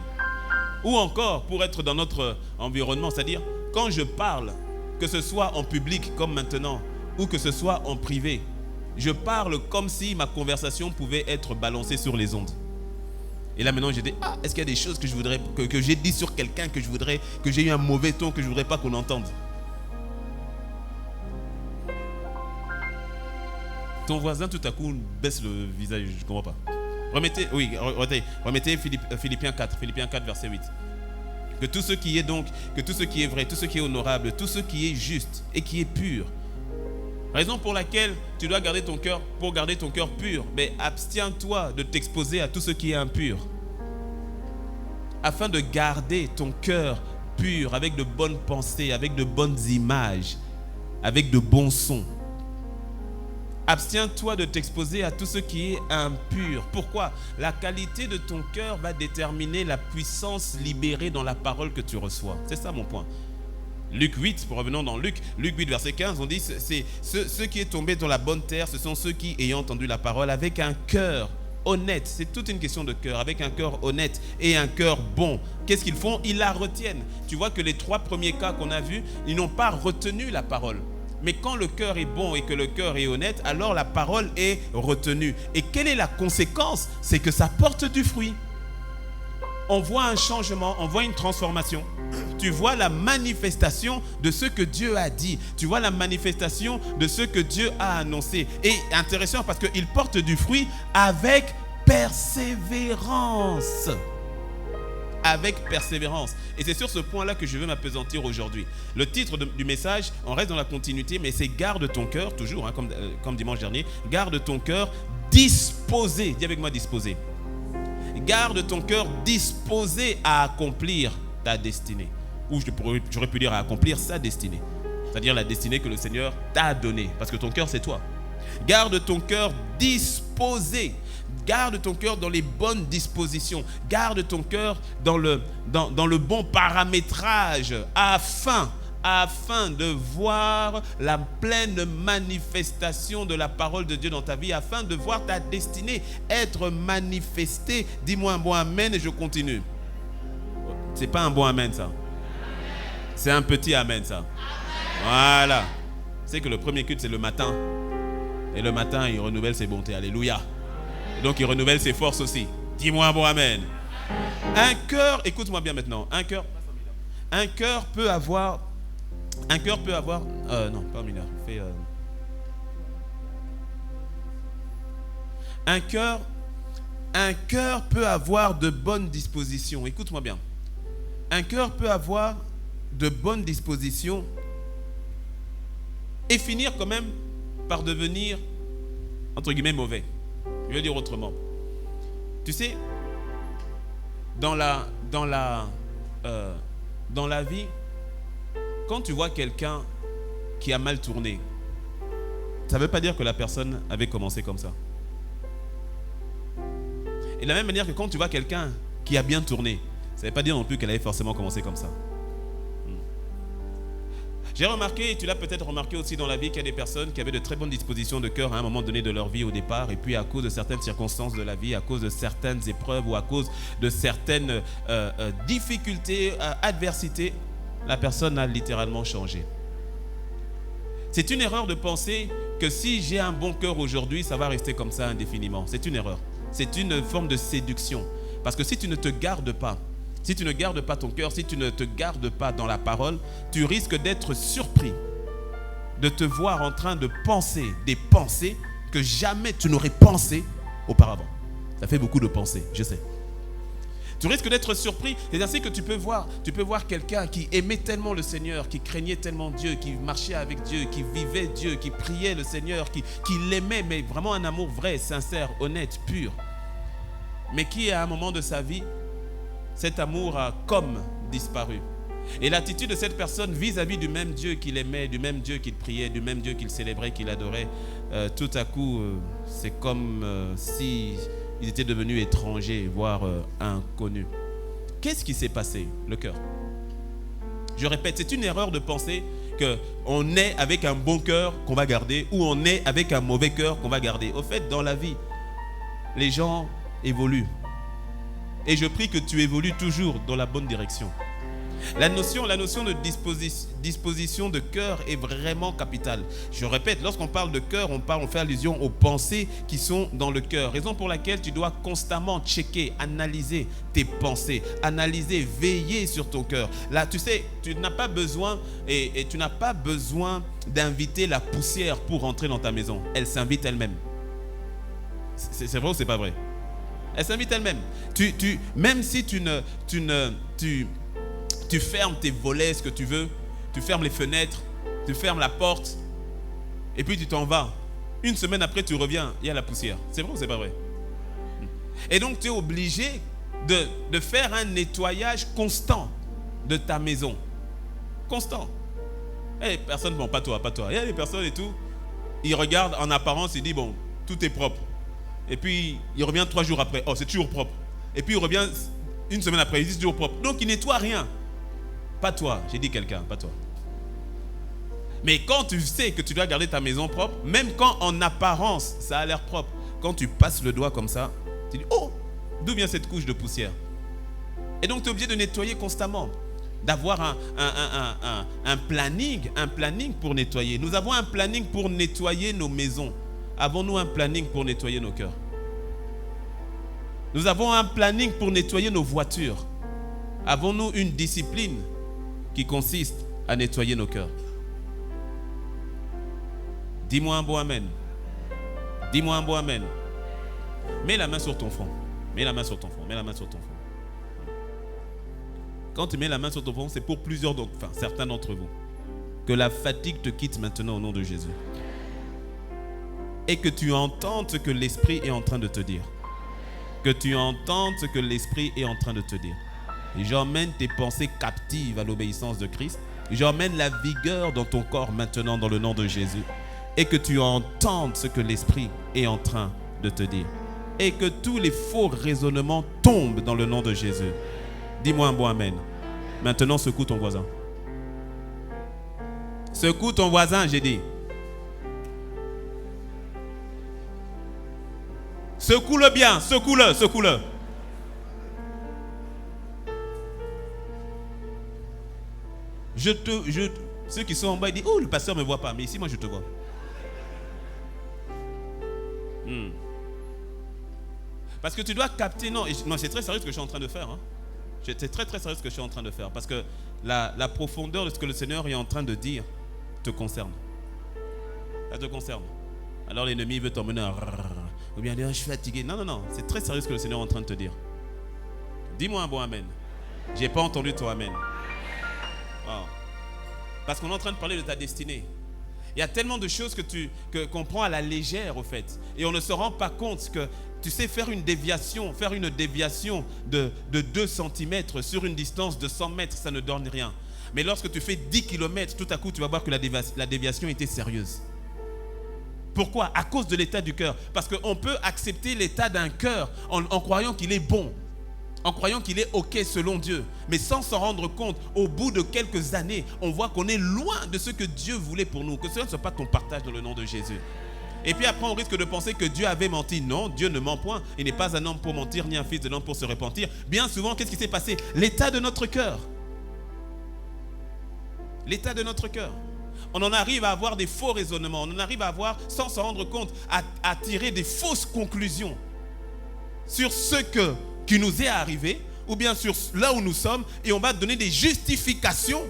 Ou encore, pour être dans notre environnement, c'est-à-dire quand je parle, que ce soit en public comme maintenant, ou que ce soit en privé, je parle comme si ma conversation pouvait être balancée sur les ondes. Et là maintenant je dis, est-ce qu'il y a des choses que je voudrais, que j'ai dit sur quelqu'un que j'ai eu un mauvais ton, que je ne voudrais pas qu'on entende? Ton voisin tout à coup baisse le visage, je ne comprends pas. Remettez Philippiens 4 verset 8. Que tout ce qui est donc, que tout ce qui est vrai, tout ce qui est honorable, tout ce qui est juste et qui est pur. Raison pour laquelle tu dois garder ton cœur, pour garder ton cœur pur, mais abstiens-toi de t'exposer à tout ce qui est impur. Afin de garder ton cœur pur, avec de bonnes pensées, avec de bonnes images, avec de bons sons. Abstiens-toi de t'exposer à tout ce qui est impur. Pourquoi? La qualité de ton cœur va déterminer la puissance libérée dans la parole que tu reçois. C'est ça mon point. Luc 8, revenons dans Luc 8 verset 15, on dit c'est ceux qui est tombé dans la bonne terre, ce sont ceux qui, ayant entendu la parole avec un cœur honnête, c'est toute une question de cœur, avec un cœur honnête et un cœur bon. Qu'est-ce qu'ils font? Ils la retiennent. Tu vois que les 3 premiers cas qu'on a vus, ils n'ont pas retenu la parole. Mais quand le cœur est bon et que le cœur est honnête, alors la parole est retenue. Et quelle est la conséquence? C'est que ça porte du fruit. On voit un changement, on voit une transformation. Tu vois la manifestation de ce que Dieu a dit. Tu vois la manifestation de ce que Dieu a annoncé. Et intéressant parce qu'il porte du fruit avec persévérance. Avec persévérance. Et c'est sur ce point-là que je veux m'appesantir aujourd'hui. Le titre du message, on reste dans la continuité, mais c'est garde ton cœur, toujours, hein, comme dimanche dernier, garde ton cœur disposé. Dis avec moi disposé. Garde ton cœur disposé à accomplir ta destinée. Ou j'aurais pu dire à accomplir sa destinée. C'est-à-dire la destinée que le Seigneur t'a donnée. Parce que ton cœur, c'est toi. Garde ton cœur disposé. Garde ton cœur dans les bonnes dispositions. Garde ton cœur dans le bon paramétrage afin de voir la pleine manifestation de la parole de Dieu dans ta vie, afin de voir ta destinée être manifestée. Dis-moi un bon amen et je continue. C'est pas un bon amen ça. C'est un petit amen ça. Voilà. C'est que le premier culte c'est le matin. Et le matin il renouvelle ses bontés. Alléluia. Et donc il renouvelle ses forces aussi. Dis-moi un bon amen. Un cœur, écoute-moi bien maintenant. Un cœur peut avoir. Non, pas mineur. Un cœur peut avoir de bonnes dispositions. Écoute-moi bien. Un cœur peut avoir de bonnes dispositions et finir quand même par devenir, entre guillemets, mauvais. Je vais dire autrement. Tu sais, dans la vie, quand tu vois quelqu'un qui a mal tourné, ça ne veut pas dire que la personne avait commencé comme ça. Et de la même manière que quand tu vois quelqu'un qui a bien tourné, ça ne veut pas dire non plus qu'elle avait forcément commencé comme ça. J'ai remarqué, et tu l'as peut-être remarqué aussi dans la vie, qu'il y a des personnes qui avaient de très bonnes dispositions de cœur à un moment donné de leur vie au départ, et puis à cause de certaines circonstances de la vie, à cause de certaines épreuves ou à cause de certaines difficultés, adversités, la personne a littéralement changé. C'est une erreur de penser que si j'ai un bon cœur aujourd'hui, ça va rester comme ça indéfiniment. C'est une erreur. C'est une forme de séduction. Parce que si tu ne te gardes pas, si tu ne gardes pas ton cœur, si tu ne te gardes pas dans la parole, tu risques d'être surpris de te voir en train de penser des pensées que jamais tu n'aurais pensé auparavant. Ça fait beaucoup de pensées, je sais. Tu risques d'être surpris. C'est ainsi que tu peux voir quelqu'un qui aimait tellement le Seigneur, qui craignait tellement Dieu, qui marchait avec Dieu, qui vivait Dieu, qui priait le Seigneur, qui l'aimait, mais vraiment un amour vrai, sincère, honnête, pur. Mais qui à un moment de sa vie, cet amour a comme disparu. Et l'attitude de cette personne vis-à-vis du même Dieu qu'il aimait, du même Dieu qu'il priait, du même Dieu qu'il célébrait, qu'il adorait, tout à coup, c'est comme si ils étaient devenus étrangers, voire inconnus. Qu'est-ce qui s'est passé? Le cœur. Je répète, c'est une erreur de penser qu'on est avec un bon cœur qu'on va garder ou on est avec un mauvais cœur qu'on va garder. Au fait, dans la vie, les gens évoluent. Et je prie que tu évolues toujours dans la bonne direction. La notion de disposition de cœur est vraiment capitale. Je répète, lorsqu'on parle de cœur, on fait allusion aux pensées qui sont dans le cœur. Raison pour laquelle tu dois constamment checker, analyser tes pensées, analyser, veiller sur ton cœur. Là, tu sais, tu n'as pas besoin tu n'as pas besoin d'inviter la poussière pour rentrer dans ta maison. Elle s'invite elle-même. C'est vrai ou c'est pas vrai? Elle s'invite elle-même. Même si tu fermes tes volets, ce que tu veux, tu fermes les fenêtres, tu fermes la porte, et puis tu t'en vas. Une semaine après, tu reviens, il y a la poussière. C'est vrai ou c'est pas vrai? Et donc, tu es obligé de faire un nettoyage constant de ta maison. Constant. Il y a des personnes, bon, pas toi. Il y a des personnes et tout, il regarde en apparence, il dit bon, tout est propre. Et puis il revient 3 jours après, oh c'est toujours propre. Et puis il revient une semaine après, il dit c'est toujours propre. Donc il nettoie rien. Pas toi, j'ai dit quelqu'un, pas toi. Mais quand tu sais que tu dois garder ta maison propre, même quand en apparence ça a l'air propre, quand tu passes le doigt comme ça, tu dis oh, d'où vient cette couche de poussière? Et donc tu es obligé de nettoyer constamment, d'avoir un planning pour nettoyer. Nous avons un planning pour nettoyer nos maisons. Avons-nous un planning pour nettoyer nos cœurs? Nous avons un planning pour nettoyer nos voitures. Avons-nous une discipline qui consiste à nettoyer nos cœurs? Dis-moi un beau amen. Dis-moi un beau amen. Mets la main sur ton front. Mets la main sur ton front. Mets la main sur ton front. Quand tu mets la main sur ton front, c'est pour certains d'entre vous. Que la fatigue te quitte maintenant au nom de Jésus. Et que tu entendes ce que l'Esprit est en train de te dire. Que tu entendes ce que l'Esprit est en train de te dire. Et j'emmène tes pensées captives à l'obéissance de Christ. J'emmène la vigueur dans ton corps maintenant dans le nom de Jésus. Et que tu entendes ce que l'Esprit est en train de te dire. Et que tous les faux raisonnements tombent dans le nom de Jésus. Dis-moi un bon amen. Maintenant, secoue ton voisin. Secoue ton voisin, j'ai dit. Secoue-le bien, secoue-le, secoue-le. Ceux qui sont en bas, ils disent, oh, le pasteur ne me voit pas, mais ici, moi, je te vois. Parce que tu dois capter, non, c'est très sérieux ce que je suis en train de faire. Hein. C'est très très sérieux ce que je suis en train de faire. Parce que la profondeur de ce que le Seigneur est en train de dire te concerne. Ça te concerne. Alors l'ennemi veut t'emmener à... Ou bien dire, je suis fatigué. Non, non, non, c'est très sérieux ce que le Seigneur est en train de te dire. Dis-moi un bon amen. J'ai pas entendu ton amen. Wow. Parce qu'on est en train de parler de ta destinée. Il y a tellement de choses qu'on prend à la légère, au fait. Et on ne se rend pas compte que, tu sais, faire une déviation de 2 cm sur une distance de 100 mètres, ça ne donne rien. Mais lorsque tu fais 10 km, tout à coup, tu vas voir que la déviation était sérieuse. Pourquoi? À cause de l'état du cœur. Parce qu'on peut accepter l'état d'un cœur en croyant qu'il est bon. En croyant qu'il est OK selon Dieu. Mais sans s'en rendre compte, au bout de quelques années, on voit qu'on est loin de ce que Dieu voulait pour nous. Que cela ne soit pas ton partage dans le nom de Jésus. Et puis après, on risque de penser que Dieu avait menti. Non, Dieu ne ment point. Il n'est pas un homme pour mentir, ni un fils de l'homme pour se repentir. Bien souvent, qu'est-ce qui s'est passé? L'état de notre cœur. L'état de notre cœur. On en arrive à avoir des faux raisonnements. On en arrive à avoir, sans s'en rendre compte, à tirer des fausses conclusions sur ce qui nous est arrivé, ou bien sur là où nous sommes, et on va donner des justifications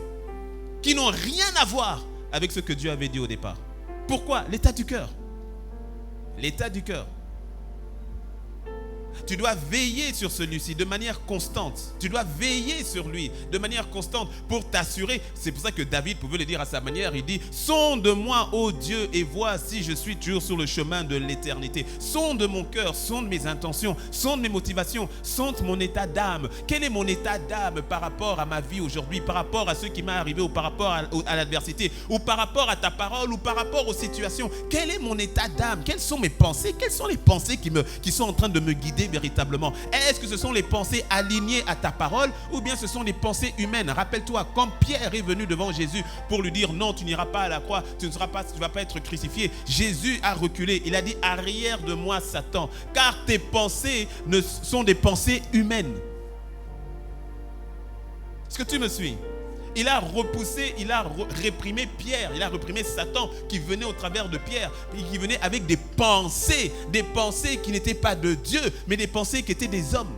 qui n'ont rien à voir avec ce que Dieu avait dit au départ. Pourquoi? L'état du cœur. L'état du cœur. Tu dois veiller sur celui-ci de manière constante. Tu dois veiller sur lui de manière constante pour t'assurer. C'est pour ça que David pouvait le dire à sa manière. Il dit, sonde-moi, ô Dieu, et vois si je suis toujours sur le chemin de l'éternité. Sonde mon cœur, sonde mes intentions, sonde mes motivations, sonde mon état d'âme. Quel est mon état d'âme par rapport à ma vie aujourd'hui, par rapport à ce qui m'est arrivé, ou par rapport à l'adversité, ou par rapport à ta parole, ou par rapport aux situations? Quel est mon état d'âme? Quelles sont mes pensées? Quelles sont les pensées qui sont en train de me guider véritablement? Est-ce que ce sont les pensées alignées à ta parole, ou bien ce sont les pensées humaines? Rappelle-toi, quand Pierre est venu devant Jésus pour lui dire non, tu n'iras pas à la croix, tu ne vas pas être crucifié, Jésus a reculé. Il a dit, arrière de moi Satan, car tes pensées sont des pensées humaines. Est-ce que tu me suis? Il a repoussé, il a réprimé Pierre, il a réprimé Satan qui venait au travers de Pierre, qui venait avec des pensées qui n'étaient pas de Dieu, mais des pensées qui étaient des hommes,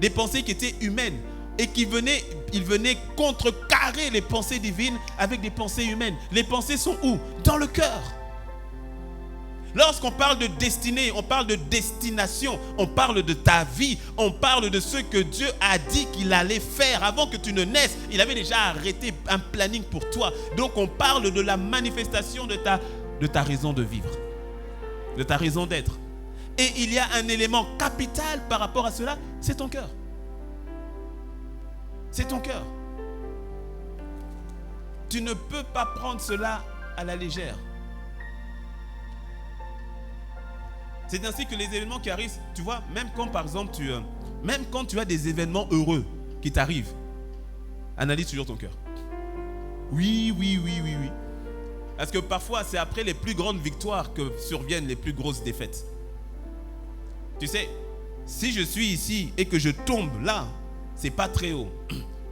des pensées qui étaient humaines, et il venait contrecarrer les pensées divines avec des pensées humaines. Les pensées sont où? Dans le cœur. Lorsqu'on parle de destinée, on parle de destination, on parle de ta vie, on parle de ce que Dieu a dit qu'il allait faire. Avant que tu ne naisses, il avait déjà arrêté un planning pour toi. Donc on parle de la manifestation de ta raison de vivre, de ta raison d'être. Et il y a un élément capital par rapport à cela, c'est ton cœur. C'est ton cœur. Tu ne peux pas prendre cela à la légère. C'est ainsi que les événements qui arrivent, tu vois, même quand par exemple même quand tu as des événements heureux qui t'arrivent, analyse toujours ton cœur. Oui. Parce que parfois, c'est après les plus grandes victoires que surviennent les plus grosses défaites. Tu sais, si je suis ici et que je tombe là, c'est pas très haut.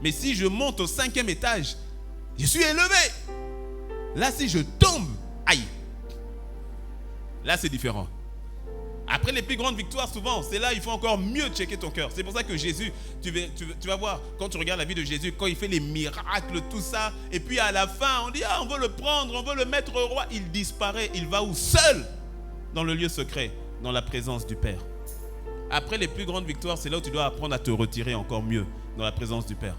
Mais si je monte au 5e étage, je suis élevé. Là, si je tombe, aïe. Là, c'est différent. Après les plus grandes victoires, souvent, c'est là il faut encore mieux checker ton cœur. C'est pour ça que Jésus, tu vas voir, quand tu regardes la vie de Jésus, quand il fait les miracles, tout ça, et puis à la fin, on dit, on veut le prendre, on veut le mettre au roi. Il disparaît, il va où? Seul, dans le lieu secret, dans la présence du Père. Après les plus grandes victoires, c'est là où tu dois apprendre à te retirer encore mieux, dans la présence du Père.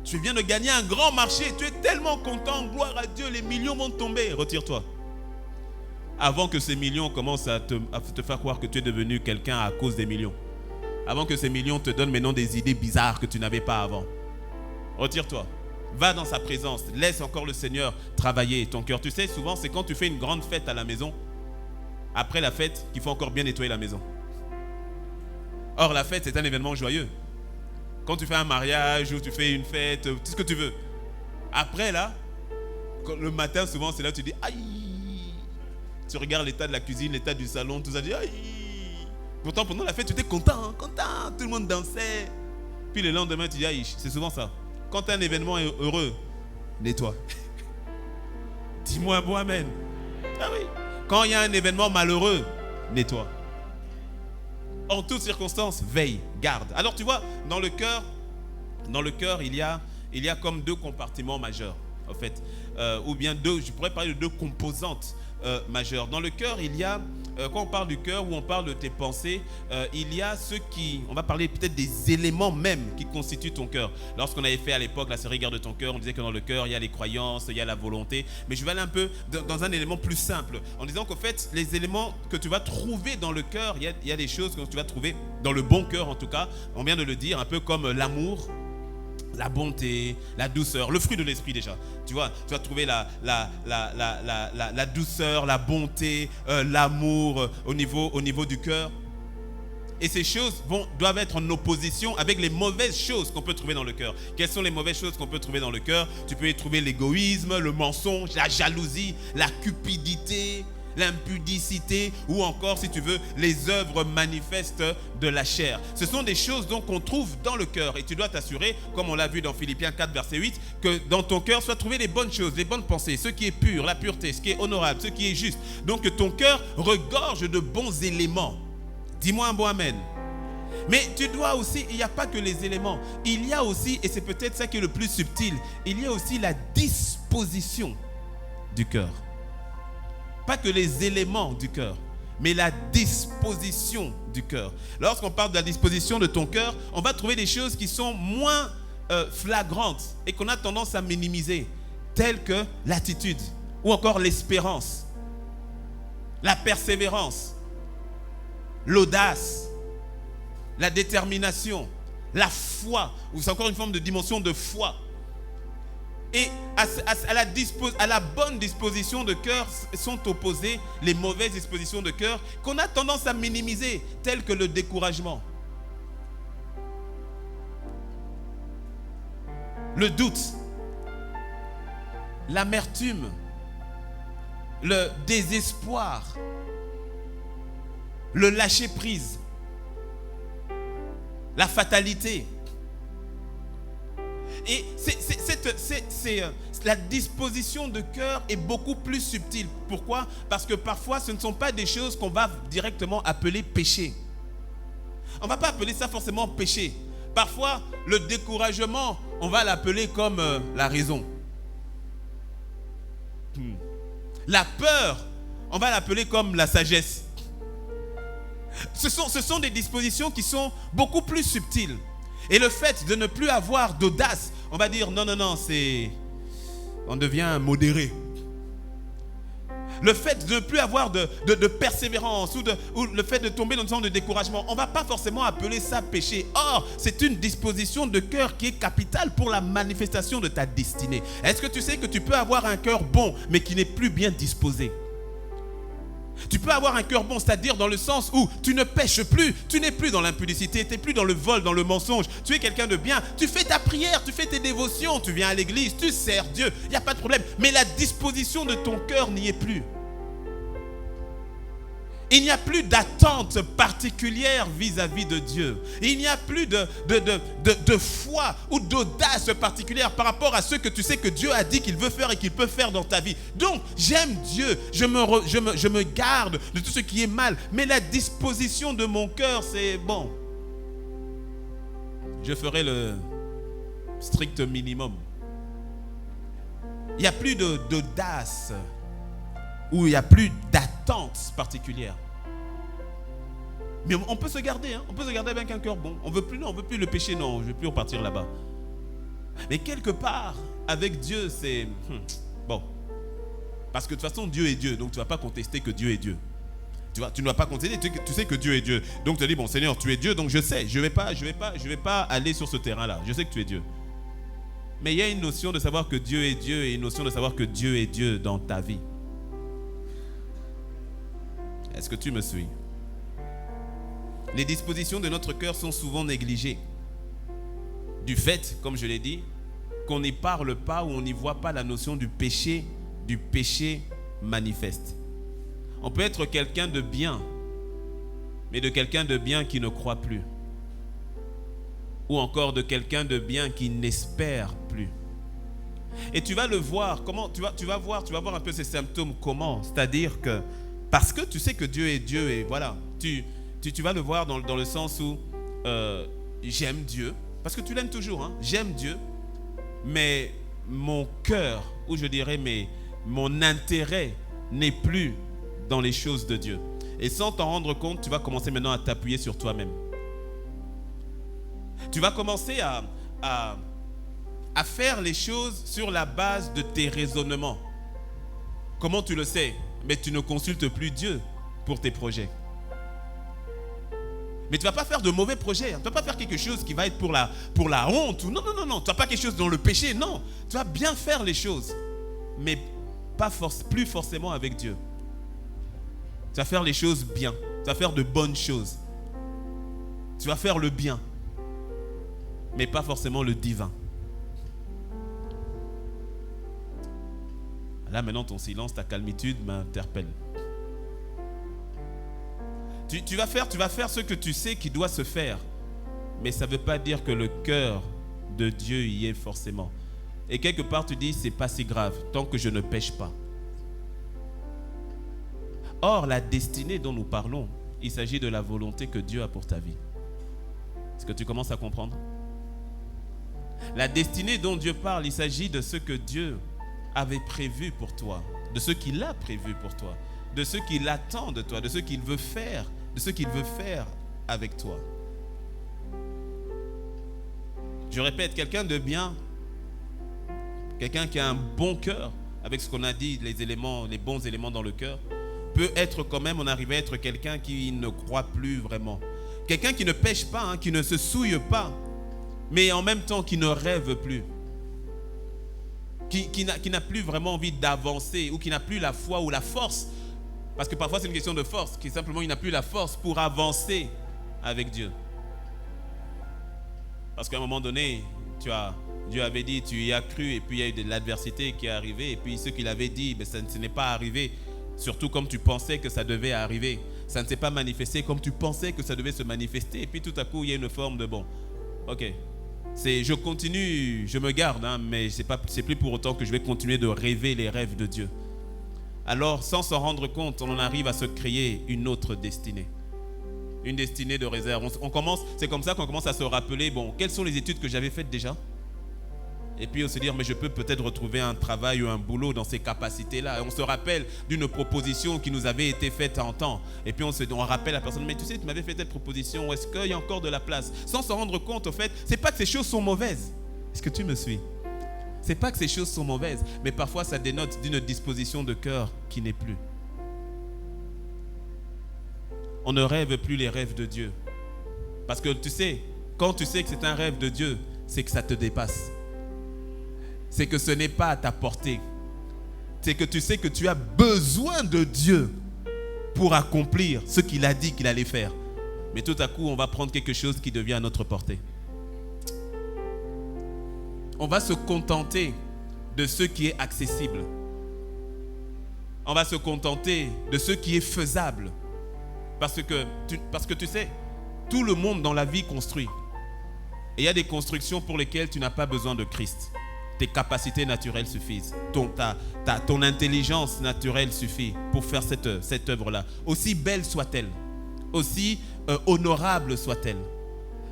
Tu viens de gagner un grand marché, tu es tellement content, gloire à Dieu, les millions vont tomber. Retire-toi. Avant que ces millions commencent à te faire croire que tu es devenu quelqu'un à cause des millions. Avant que ces millions te donnent maintenant des idées bizarres que tu n'avais pas avant. Retire-toi. Va dans sa présence. Laisse encore le Seigneur travailler ton cœur. Tu sais, souvent, c'est quand tu fais une grande fête à la maison, après la fête, qu'il faut encore bien nettoyer la maison. Or, la fête, c'est un événement joyeux. Quand tu fais un mariage ou tu fais une fête, tout ce que tu veux. Après, là, le matin, souvent, c'est là que tu dis « Aïe !» Tu regardes l'état de la cuisine, l'état du salon, tout ça, tu dis « Aïe !» Pourtant, pendant la fête, tu étais content, tout le monde dansait. Puis le lendemain, tu dis « Aïe !» C'est souvent ça. Quand un événement est heureux, nettoie. Dis-moi un bon amen. Ah oui. Quand il y a un événement malheureux, nettoie. En toutes circonstances, veille, garde. Alors tu vois, dans le cœur, il y a comme 2 compartiments majeurs, en fait. Ou bien je pourrais parler de 2 composantes majeures. Dans le cœur, il y a, quand on parle du cœur ou on parle de tes pensées, il y a on va parler peut-être des éléments même qui constituent ton cœur. Lorsqu'on avait fait à l'époque la série Garde ton cœur, on disait que dans le cœur, il y a les croyances, il y a la volonté. Mais je vais aller un peu dans un élément plus simple, en disant qu'en fait, les éléments que tu vas trouver dans le cœur, il y a des choses que tu vas trouver dans le bon cœur en tout cas. On vient de le dire, un peu comme l'amour, la bonté, la douceur, le fruit de l'esprit déjà. Tu vois, tu vas trouver la douceur, la bonté, l'amour au niveau du cœur. Et ces choses doivent être en opposition avec les mauvaises choses qu'on peut trouver dans le cœur. Quelles sont les mauvaises choses qu'on peut trouver dans le cœur? Tu peux y trouver l'égoïsme, le mensonge, la jalousie, la cupidité, l'impudicité ou encore, si tu veux, les œuvres manifestes de la chair. Ce sont des choses donc qu'on trouve dans le cœur et tu dois t'assurer, comme on l'a vu dans Philippiens 4 verset 8, que dans ton cœur soient trouvées les bonnes choses, les bonnes pensées, ce qui est pur, la pureté, ce qui est honorable, ce qui est juste. Donc que ton cœur regorge de bons éléments. Dis-moi un bon amen. Mais tu dois aussi, il n'y a pas que les éléments, il y a aussi, et c'est peut-être ça qui est le plus subtil, il y a aussi la disposition du cœur. Pas que les éléments du cœur, mais la disposition du cœur. Lorsqu'on parle de la disposition de ton cœur, on va trouver des choses qui sont moins flagrantes et qu'on a tendance à minimiser, telles que l'attitude ou encore l'espérance, la persévérance, l'audace, la détermination, la foi, ou c'est encore une forme de dimension de foi. Et à la bonne disposition de cœur sont opposées les mauvaises dispositions de cœur qu'on a tendance à minimiser, telles que le découragement, le doute, l'amertume, le désespoir, le lâcher-prise, la fatalité. Et la disposition de cœur est beaucoup plus subtile. Pourquoi? Parce que parfois, ce ne sont pas des choses qu'on va directement appeler péché. On ne va pas appeler ça forcément péché. Parfois, le découragement, on va l'appeler comme la raison. La peur, on va l'appeler comme la sagesse. Ce sont des dispositions qui sont beaucoup plus subtiles. Et le fait de ne plus avoir d'audace, on va dire non, on devient modéré. Le fait de ne plus avoir de persévérance ou le fait de tomber dans une sorte de découragement, on ne va pas forcément appeler ça péché. Or, c'est une disposition de cœur qui est capitale pour la manifestation de ta destinée. Est-ce que tu sais que tu peux avoir un cœur bon, mais qui n'est plus bien disposé? Tu peux avoir un cœur bon, c'est-à-dire dans le sens où tu ne pêches plus, tu n'es plus dans l'impudicité, tu n'es plus dans le vol, dans le mensonge. Tu es quelqu'un de bien, tu fais ta prière, tu fais tes dévotions, tu viens à l'église, tu sers Dieu, il n'y a pas de problème. Mais la disposition de ton cœur n'y est plus. Il n'y a plus d'attente particulière vis-à-vis de Dieu. Il n'y a plus de foi ou d'audace particulière par rapport à ce que tu sais que Dieu a dit qu'il veut faire et qu'il peut faire dans ta vie. Donc, j'aime Dieu, je me garde de tout ce qui est mal. Mais la disposition de mon cœur, c'est bon. Je ferai le strict minimum. Il n'y a plus d'audace ou il n'y a plus d'attente particulière. Mais on peut se garder, on peut se garder avec un cœur bon. On veut plus le péché, non, je ne veux plus repartir là-bas. Mais quelque part, avec Dieu, c'est bon. Parce que de toute façon, Dieu est Dieu, donc tu ne vas pas contester que Dieu est Dieu. Tu ne vas pas contester, tu sais que Dieu est Dieu. Donc tu te dis, bon Seigneur, tu es Dieu, donc je sais, je vais pas aller sur ce terrain-là. Je sais que tu es Dieu. Mais il y a une notion de savoir que Dieu est Dieu et une notion de savoir que Dieu est Dieu dans ta vie. Est-ce que tu me suis? Les dispositions de notre cœur sont souvent négligées. Du fait, comme je l'ai dit, qu'on n'y parle pas ou on n'y voit pas la notion du péché manifeste. On peut être quelqu'un de bien, mais de quelqu'un de bien qui ne croit plus. Ou encore de quelqu'un de bien qui n'espère plus. Et tu vas le voir, comment tu vas voir un peu ces symptômes comment, c'est-à-dire que parce que tu sais que Dieu est Dieu et voilà, tu vas le voir dans le sens où j'aime Dieu, parce que tu l'aimes toujours, j'aime Dieu, mais mon cœur, ou je dirais mon intérêt n'est plus dans les choses de Dieu. Et sans t'en rendre compte, tu vas commencer maintenant à t'appuyer sur toi-même. Tu vas commencer à faire les choses sur la base de tes raisonnements. Comment tu le sais? Mais tu ne consultes plus Dieu pour tes projets. Mais tu ne vas pas faire de mauvais projets. Tu ne vas pas faire quelque chose qui va être pour la honte. Non. Tu ne vas pas quelque chose dans le péché. Non. Tu vas bien faire les choses. Mais plus forcément avec Dieu. Tu vas faire les choses bien. Tu vas faire de bonnes choses. Tu vas faire le bien. Mais pas forcément le divin. Là, maintenant, ton silence, ta calmitude m'interpelle. Tu vas faire ce que tu sais qui doit se faire. Mais ça ne veut pas dire que le cœur de Dieu y est forcément. Et quelque part, tu dis, c'est pas si grave, tant que je ne pêche pas. Or, la destinée dont nous parlons, il s'agit de la volonté que Dieu a pour ta vie. Est-ce que tu commences à comprendre? La destinée dont Dieu parle, il s'agit de ce que Dieu avait prévu pour toi, de ce qu'il a prévu pour toi, de ce qu'il attend de toi, de ce qu'il veut faire, avec toi. Je répète, quelqu'un de bien, quelqu'un qui a un bon cœur, avec ce qu'on a dit, les bons éléments dans le cœur, peut être quand même, on arrive à être quelqu'un qui ne croit plus vraiment. Quelqu'un qui ne pêche pas, qui ne se souille pas, mais en même temps qui ne rêve plus. Qui n'a plus vraiment envie d'avancer ou qui n'a plus la foi ou la force. Parce que parfois c'est une question de force, qui simplement il n'a plus la force pour avancer avec Dieu. Parce qu'à un moment donné, Dieu avait dit, tu y as cru et puis il y a eu de l'adversité qui est arrivée et puis ce qu'il avait dit, ce n'est pas arrivé, surtout comme tu pensais que ça devait arriver. Ça ne s'est pas manifesté comme tu pensais que ça devait se manifester et puis tout à coup il y a une forme de bon, ok. Je continue, je me garde, mais c'est plus pour autant que je vais continuer de rêver les rêves de Dieu. Alors, sans s'en rendre compte, on en arrive à se créer une autre destinée. Une destinée de réserve. C'est comme ça qu'on commence à se rappeler, quelles sont les études que j'avais faites déjà? Et puis on se dit, mais je peux peut-être retrouver un travail ou un boulot dans ces capacités-là. Et on se rappelle d'une proposition qui nous avait été faite en temps. Et puis on rappelle à la personne, mais tu sais, tu m'avais fait cette proposition, est-ce qu'il y a encore de la place? Sans s'en rendre compte, au fait, c'est pas que ces choses sont mauvaises. Est-ce que tu me suis? C'est pas que ces choses sont mauvaises, mais parfois ça dénote d'une disposition de cœur qui n'est plus. On ne rêve plus les rêves de Dieu. Parce que tu sais, quand tu sais que c'est un rêve de Dieu, c'est que ça te dépasse. C'est que ce n'est pas à ta portée. C'est que tu sais que tu as besoin de Dieu pour accomplir ce qu'il a dit qu'il allait faire. Mais tout à coup, on va prendre quelque chose qui devient à notre portée. On va se contenter de ce qui est accessible. On va se contenter de ce qui est faisable. Parce que tu sais, tout le monde dans la vie construit. Et il y a des constructions pour lesquelles tu n'as pas besoin de Christ. Tes capacités naturelles suffisent. Ton intelligence naturelle suffit pour faire cette œuvre-là. Aussi belle soit-elle, aussi honorable soit-elle.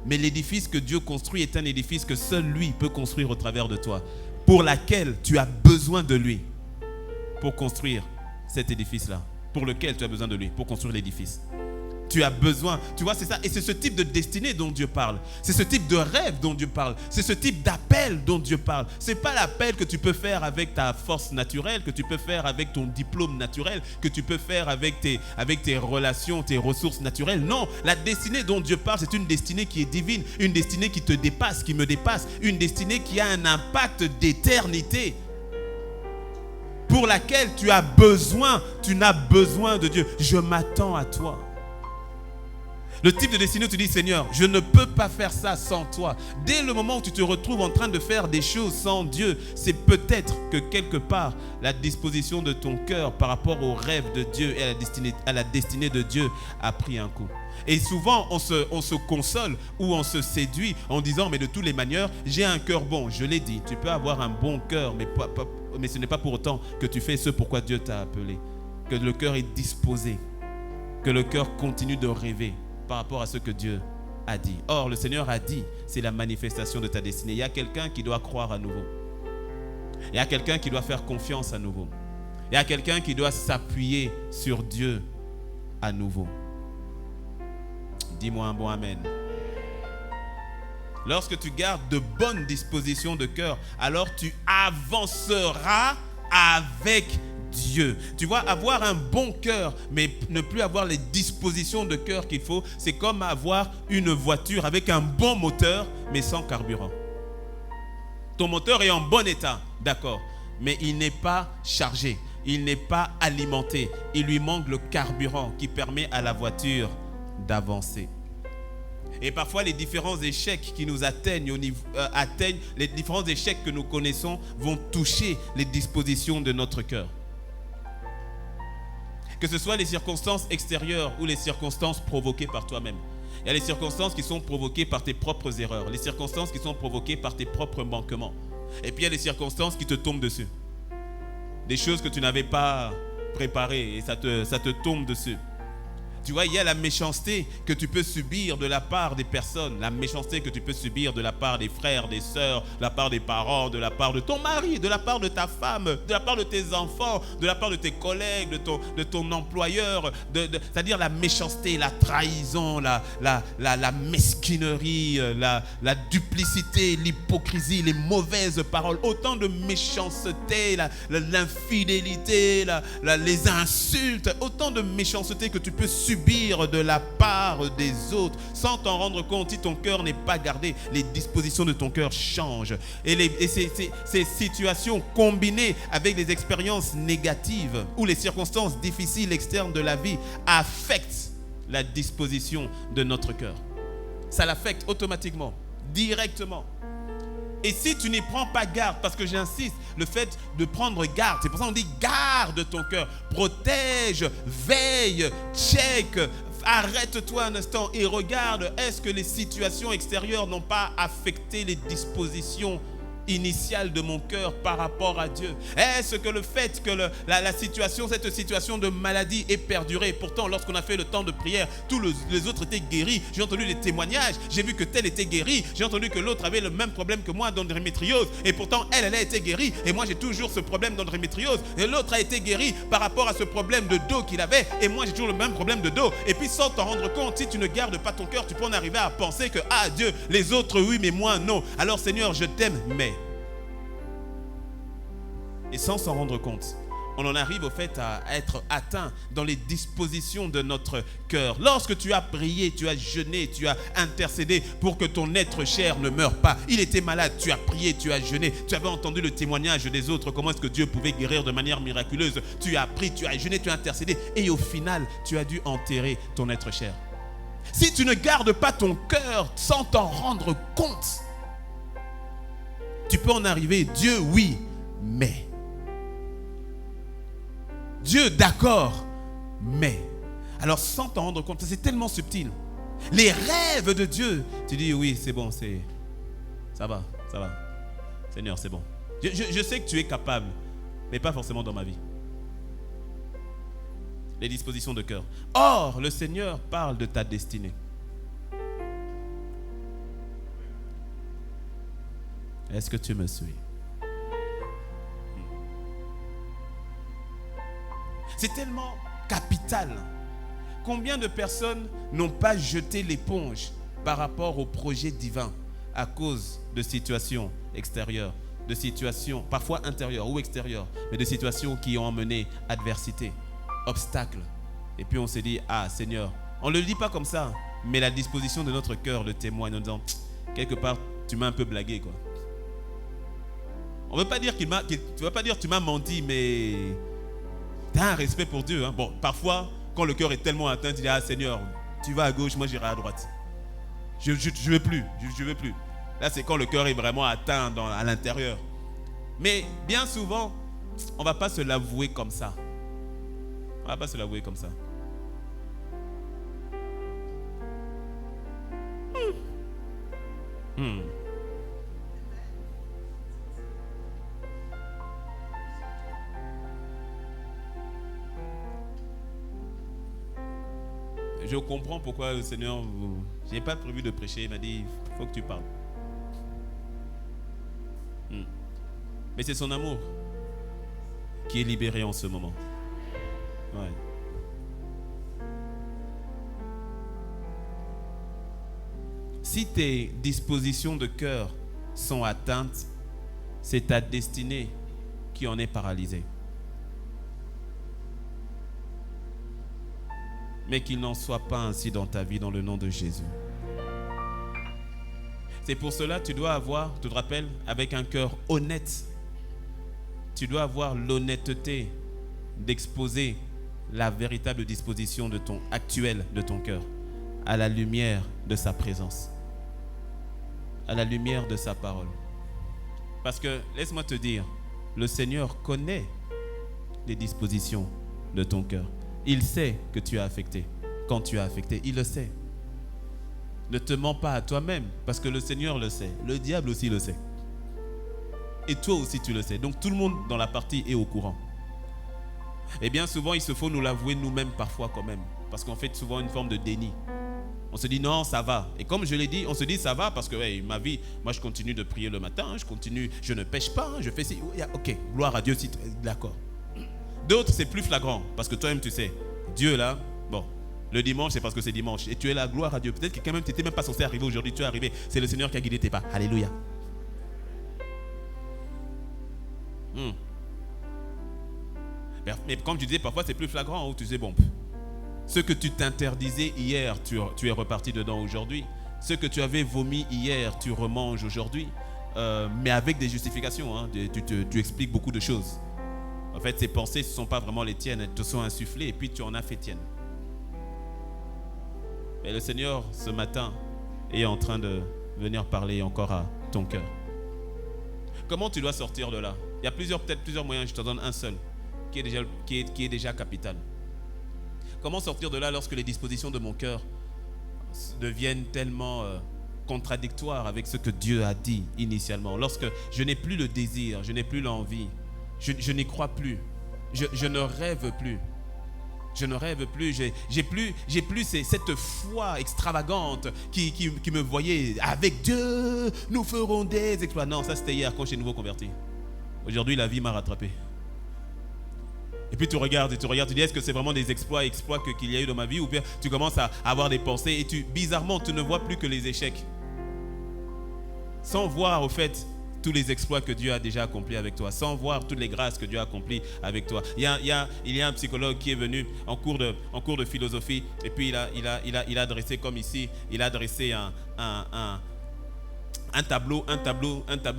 Mais l'édifice que Dieu construit est un édifice que seul lui peut construire au travers de toi, pour laquelle tu as besoin de lui pour construire cet édifice-là, pour lequel tu as besoin de lui pour construire l'édifice. Tu as besoin, tu vois, c'est ça. Et c'est ce type de destinée dont Dieu parle. C'est ce type de rêve dont Dieu parle. C'est ce type d'appel dont Dieu parle. Ce n'est pas l'appel que tu peux faire avec ta force naturelle, que tu peux faire avec ton diplôme naturel, que tu peux faire avec tes relations, tes ressources naturelles. Non, la destinée dont Dieu parle, c'est une destinée qui est divine, une destinée qui te dépasse, qui me dépasse, une destinée qui a un impact d'éternité, pour laquelle tu n'as besoin de Dieu. Je m'attends à toi. Le type de destinée où tu dis, Seigneur, je ne peux pas faire ça sans toi. Dès le moment où tu te retrouves en train de faire des choses sans Dieu, c'est peut-être que quelque part, la disposition de ton cœur par rapport au rêve de Dieu et à la destinée de Dieu a pris un coup. Et souvent, on se console ou on se séduit en disant, mais de toutes les manières, j'ai un cœur bon. Je l'ai dit, tu peux avoir un bon cœur, mais ce n'est pas pour autant que tu fais ce pourquoi Dieu t'a appelé. Que le cœur est disposé, que le cœur continue de rêver par rapport à ce que Dieu a dit. Or, le Seigneur a dit, c'est la manifestation de ta destinée. Il y a quelqu'un qui doit croire à nouveau. Il y a quelqu'un qui doit faire confiance à nouveau. Il y a quelqu'un qui doit s'appuyer sur Dieu à nouveau. Dis-moi un bon amen. Lorsque tu gardes de bonnes dispositions de cœur, alors tu avanceras avec Dieu. Tu vois, avoir un bon cœur, mais ne plus avoir les dispositions de cœur qu'il faut, c'est comme avoir une voiture avec un bon moteur, mais sans carburant. Ton moteur est en bon état, d'accord, mais il n'est pas chargé, il n'est pas alimenté. Il lui manque le carburant qui permet à la voiture d'avancer. Et parfois, les différents échecs qui nous atteignent, les différents échecs que nous connaissons vont toucher les dispositions de notre cœur. Que ce soit les circonstances extérieures ou les circonstances provoquées par toi-même. Il y a les circonstances qui sont provoquées par tes propres erreurs, les circonstances qui sont provoquées par tes propres manquements. Et puis il y a les circonstances qui te tombent dessus. Des choses que tu n'avais pas préparées et ça te tombe dessus. Tu vois, il y a la méchanceté que tu peux subir de la part des personnes, la méchanceté que tu peux subir de la part des frères, des sœurs, de la part des parents, de la part de ton mari, de la part de ta femme, de la part de tes enfants, de la part de tes collègues, de ton employeur, c'est-à-dire la méchanceté, la trahison, la mesquinerie, la duplicité, l'hypocrisie, les mauvaises paroles, autant de méchanceté, l'infidélité, les insultes, autant de méchanceté que tu peux subir de la part des autres sans t'en rendre compte. Si ton cœur n'est pas gardé, les dispositions de ton cœur changent. Et ces situations combinées avec les expériences négatives ou les circonstances difficiles externes de la vie affectent la disposition de notre cœur. Ça l'affecte automatiquement, directement. Et si tu n'y prends pas garde, parce que j'insiste, le fait de prendre garde, c'est pour ça qu'on dit garde ton cœur, protège, veille, check, arrête-toi un instant et regarde, est-ce que les situations extérieures n'ont pas affecté les dispositions initiale de mon cœur par rapport à Dieu? Est-ce que le fait que cette situation de maladie est perdurée? Pourtant, lorsqu'on a fait le temps de prière, tous les autres étaient guéris. J'ai entendu les témoignages, j'ai vu que tel était guéri, j'ai entendu que l'autre avait le même problème que moi d'endométriose, et pourtant elle a été guérie, et moi j'ai toujours ce problème d'endométriose, et l'autre a été guéri par rapport à ce problème de dos qu'il avait, et moi j'ai toujours le même problème de dos. Et puis sans t'en rendre compte, si tu ne gardes pas ton cœur, tu peux en arriver à penser que Dieu, les autres oui, mais moi non. Alors Seigneur, je t'aime, mais... Et sans s'en rendre compte, on en arrive au fait à être atteint dans les dispositions de notre cœur. Lorsque tu as prié, tu as jeûné, tu as intercédé pour que ton être cher ne meure pas. Il était malade, tu as prié, tu as jeûné, tu avais entendu le témoignage des autres, comment est-ce que Dieu pouvait guérir de manière miraculeuse. Tu as prié, tu as jeûné, tu as intercédé et au final, tu as dû enterrer ton être cher. Si tu ne gardes pas ton cœur sans t'en rendre compte, tu peux en arriver, Dieu oui, mais... Dieu, d'accord, mais... Alors, sans t'en rendre compte, c'est tellement subtil. Les rêves de Dieu, tu dis, oui, c'est bon, ça va. Seigneur, c'est bon. Je sais que tu es capable, mais pas forcément dans ma vie. Les dispositions de cœur. Or, le Seigneur parle de ta destinée. Est-ce que tu me suis? C'est tellement capital. Combien de personnes n'ont pas jeté l'éponge par rapport au projet divin à cause de situations extérieures, de situations parfois intérieures ou extérieures, mais de situations qui ont emmené adversité, obstacles. Et puis on s'est dit, ah Seigneur, on ne le dit pas comme ça, mais la disposition de notre cœur le témoigne en disant, quelque part, tu m'as un peu blagué quoi. On ne veut pas dire tu vas pas dire tu m'as menti, mais tu as un respect pour Dieu. Hein. Bon, parfois, quand le cœur est tellement atteint, tu dis, ah Seigneur, tu vas à gauche, moi j'irai à droite. Je ne veux plus, je veux plus. Là, c'est quand le cœur est vraiment atteint à l'intérieur. Mais bien souvent, on ne va pas se l'avouer comme ça. On ne va pas se l'avouer comme ça. Je comprends pourquoi le Seigneur, je n'ai pas prévu de prêcher, il m'a dit, il faut que tu parles. Mais c'est son amour qui est libéré en ce moment. Ouais. Si tes dispositions de cœur sont atteintes, c'est ta destinée qui en est paralysée. Mais qu'il n'en soit pas ainsi dans ta vie, dans le nom de Jésus. C'est pour cela que tu dois avoir, tu te rappelles, avec un cœur honnête, tu dois avoir l'honnêteté d'exposer la véritable disposition actuelle de ton cœur à la lumière de sa présence, à la lumière de sa parole. Parce que, laisse-moi te dire, le Seigneur connaît les dispositions de ton cœur. Il sait que tu as affecté. Quand tu as affecté, il le sait. Ne te mens pas à toi-même, parce que le Seigneur le sait. Le diable aussi le sait. Et toi aussi tu le sais. Donc tout le monde dans la partie est au courant. Et bien souvent, il se faut nous l'avouer nous-mêmes parfois quand même. Parce qu'on fait souvent une forme de déni. On se dit non, ça va. Et comme je l'ai dit, on se dit ça va parce que ouais, ma vie, moi je continue de prier le matin, je continue, je ne pêche pas, je fais ci. Ok, gloire à Dieu, si d'accord. D'autres, c'est plus flagrant parce que toi-même tu sais, Dieu là, bon, le dimanche c'est parce que c'est dimanche et tu es là, gloire à Dieu. Peut-être que quand même tu n'étais même pas censé arriver aujourd'hui, tu es arrivé, c'est le Seigneur qui a guidé tes pas. Alléluia. Mais comme tu disais, parfois c'est plus flagrant où tu sais, bon, ce que tu t'interdisais hier, tu es reparti dedans aujourd'hui. Ce que tu avais vomi hier, tu remanges aujourd'hui. Mais avec des justifications, hein, tu expliques beaucoup de choses. En fait, ces pensées, ce ne sont pas vraiment les tiennes, elles te sont insufflées et puis tu en as fait tienne. Mais le Seigneur, ce matin, est en train de venir parler encore à ton cœur. Comment tu dois sortir de là? Il y a peut-être plusieurs moyens, je te donne un seul, qui est déjà capital. Comment sortir de là lorsque les dispositions de mon cœur deviennent tellement contradictoires avec ce que Dieu a dit initialement? Lorsque je n'ai plus le désir, je n'ai plus l'envie, je n'y crois plus, je ne rêve plus. Je ne rêve plus, j'ai plus cette foi extravagante qui me voyait avec Dieu, nous ferons des exploits. Non, ça c'était hier quand je suis nouveau converti. Aujourd'hui, la vie m'a rattrapé. Et puis tu regardes, tu dis est-ce que c'est vraiment des exploits qu'il y a eu dans ma vie, ou bien tu commences à avoir des pensées et bizarrement tu ne vois plus que les échecs. Sans voir au fait tous les exploits que Dieu a déjà accomplis avec toi, sans voir toutes les grâces que Dieu a accomplies avec toi. Il y a un psychologue qui est venu en cours de philosophie, et puis il a dressé comme ici, il a dressé un tableau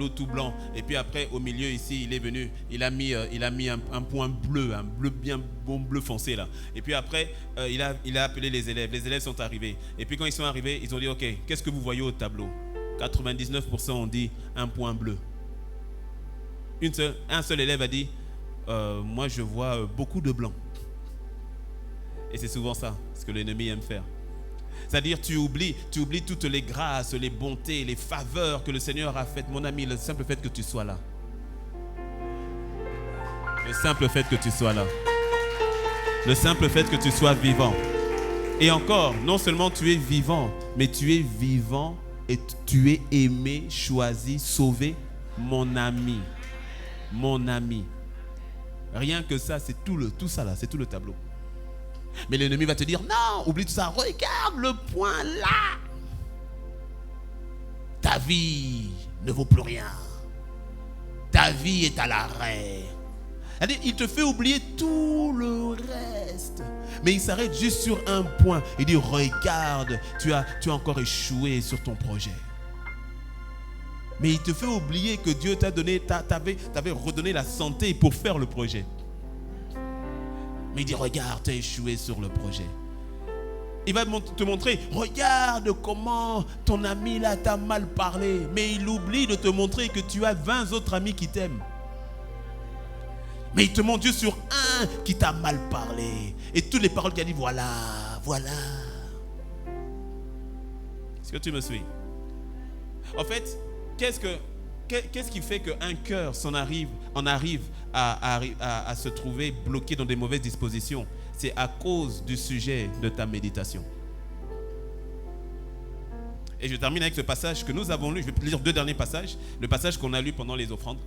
tout blanc, et puis après au milieu ici il est venu, il a mis un point bleu, un bleu bien bon, bleu foncé là, et puis après il a appelé les élèves sont arrivés, et puis quand ils sont arrivés ils ont dit ok, qu'est-ce que vous voyez au tableau? 99% ont dit un point bleu. Un seul élève a dit moi je vois beaucoup de blanc. Et c'est souvent ça ce que l'ennemi aime faire. C'est-à-dire tu oublies toutes les grâces, les bontés, les faveurs que le Seigneur a faites. Mon ami, le simple fait que tu sois là. Le simple fait que tu sois là. Le simple fait que tu sois vivant. Et encore, non seulement tu es vivant, mais tu es vivant et tu es aimé, choisi, sauvé. Mon ami. Mon ami. Rien que ça, c'est tout ça là, c'est tout le tableau. Mais l'ennemi va te dire, non, oublie tout ça, regarde le point là. Ta vie ne vaut plus rien. Ta vie est à l'arrêt. Il te fait oublier tout le reste. Mais il s'arrête juste sur un point. Il dit, regarde, tu as encore échoué sur ton projet. Mais il te fait oublier que Dieu t'a donné, t'avais redonné la santé pour faire le projet. Mais il dit, regarde, tu as échoué sur le projet. Il va te montrer, regarde comment ton ami là t'a mal parlé. Mais il oublie de te montrer que tu as 20 autres amis qui t'aiment. Mais il te montre juste sur un qui t'a mal parlé. Et toutes les paroles qu'il a dit, voilà. Est-ce que tu me suis? En fait, qu'est-ce qui fait qu'un cœur en arrive à se trouver bloqué dans des mauvaises dispositions? C'est à cause du sujet de ta méditation. Et je termine avec ce passage que nous avons lu. Je vais lire 2 derniers passages. Le passage qu'on a lu pendant les offrandes.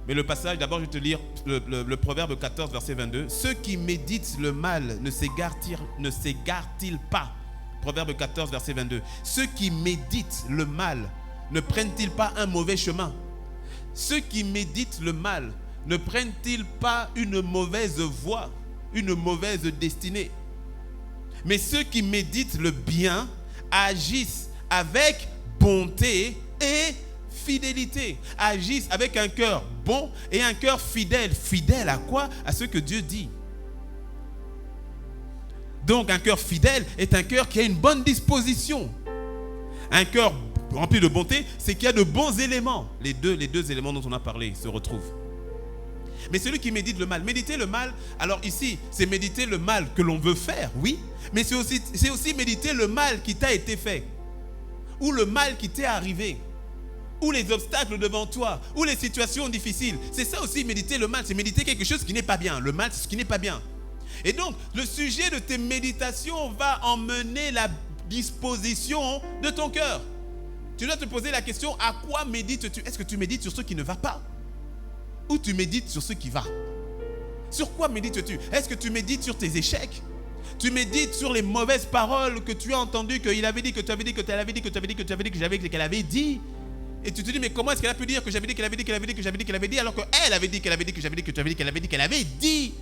Mais le passage, d'abord je vais te lire le Proverbe 14, verset 22. Ceux qui méditent le mal ne s'égarent-ils pas? Proverbe 14, verset 22. Ceux qui méditent le mal ne prennent-ils pas un mauvais chemin? Ceux qui méditent le mal ne prennent-ils pas une mauvaise voie, une mauvaise destinée? Mais ceux qui méditent le bien agissent avec bonté et fidélité. Agissent avec un cœur bon et un cœur fidèle. Fidèle à quoi? À ce que Dieu dit. Donc un cœur fidèle est un cœur qui a une bonne disposition. Un cœur rempli de bonté, c'est qu'il y a de bons éléments. Les deux éléments dont on a parlé se retrouvent. Mais celui qui médite le mal, méditer le mal, alors ici, c'est méditer le mal que l'on veut faire, oui, mais c'est aussi méditer le mal qui t'a été fait, ou le mal qui t'est arrivé, ou les obstacles devant toi, ou les situations difficiles. C'est ça aussi méditer le mal, c'est méditer quelque chose qui n'est pas bien. Le mal, c'est ce qui n'est pas bien. Et donc, le sujet de tes méditations va emmener la disposition de ton cœur. Tu dois te poser la question, à quoi médites-tu? Est-ce que tu médites sur ce qui ne va pas? Ou tu médites sur ce qui va? Sur quoi médites-tu? Est-ce que tu médites sur tes échecs? Tu médites sur les mauvaises paroles que tu as entendues, qu'il avait dit, que tu avais dit, que tu avais dit, que tu avais dit, que tu avais dit, que j'avais dit, qu'elle avait dit. Et tu te dis, mais comment est-ce qu'elle a pu dire que j'avais dit, qu'elle avait dit, qu'elle avait dit, que j'avais dit, qu'elle avait dit, alors qu'elle avait dit, qu'elle avait dit, que j'avais dit, que tu avais dit, qu'elle avait dit, qu'elle avait dit.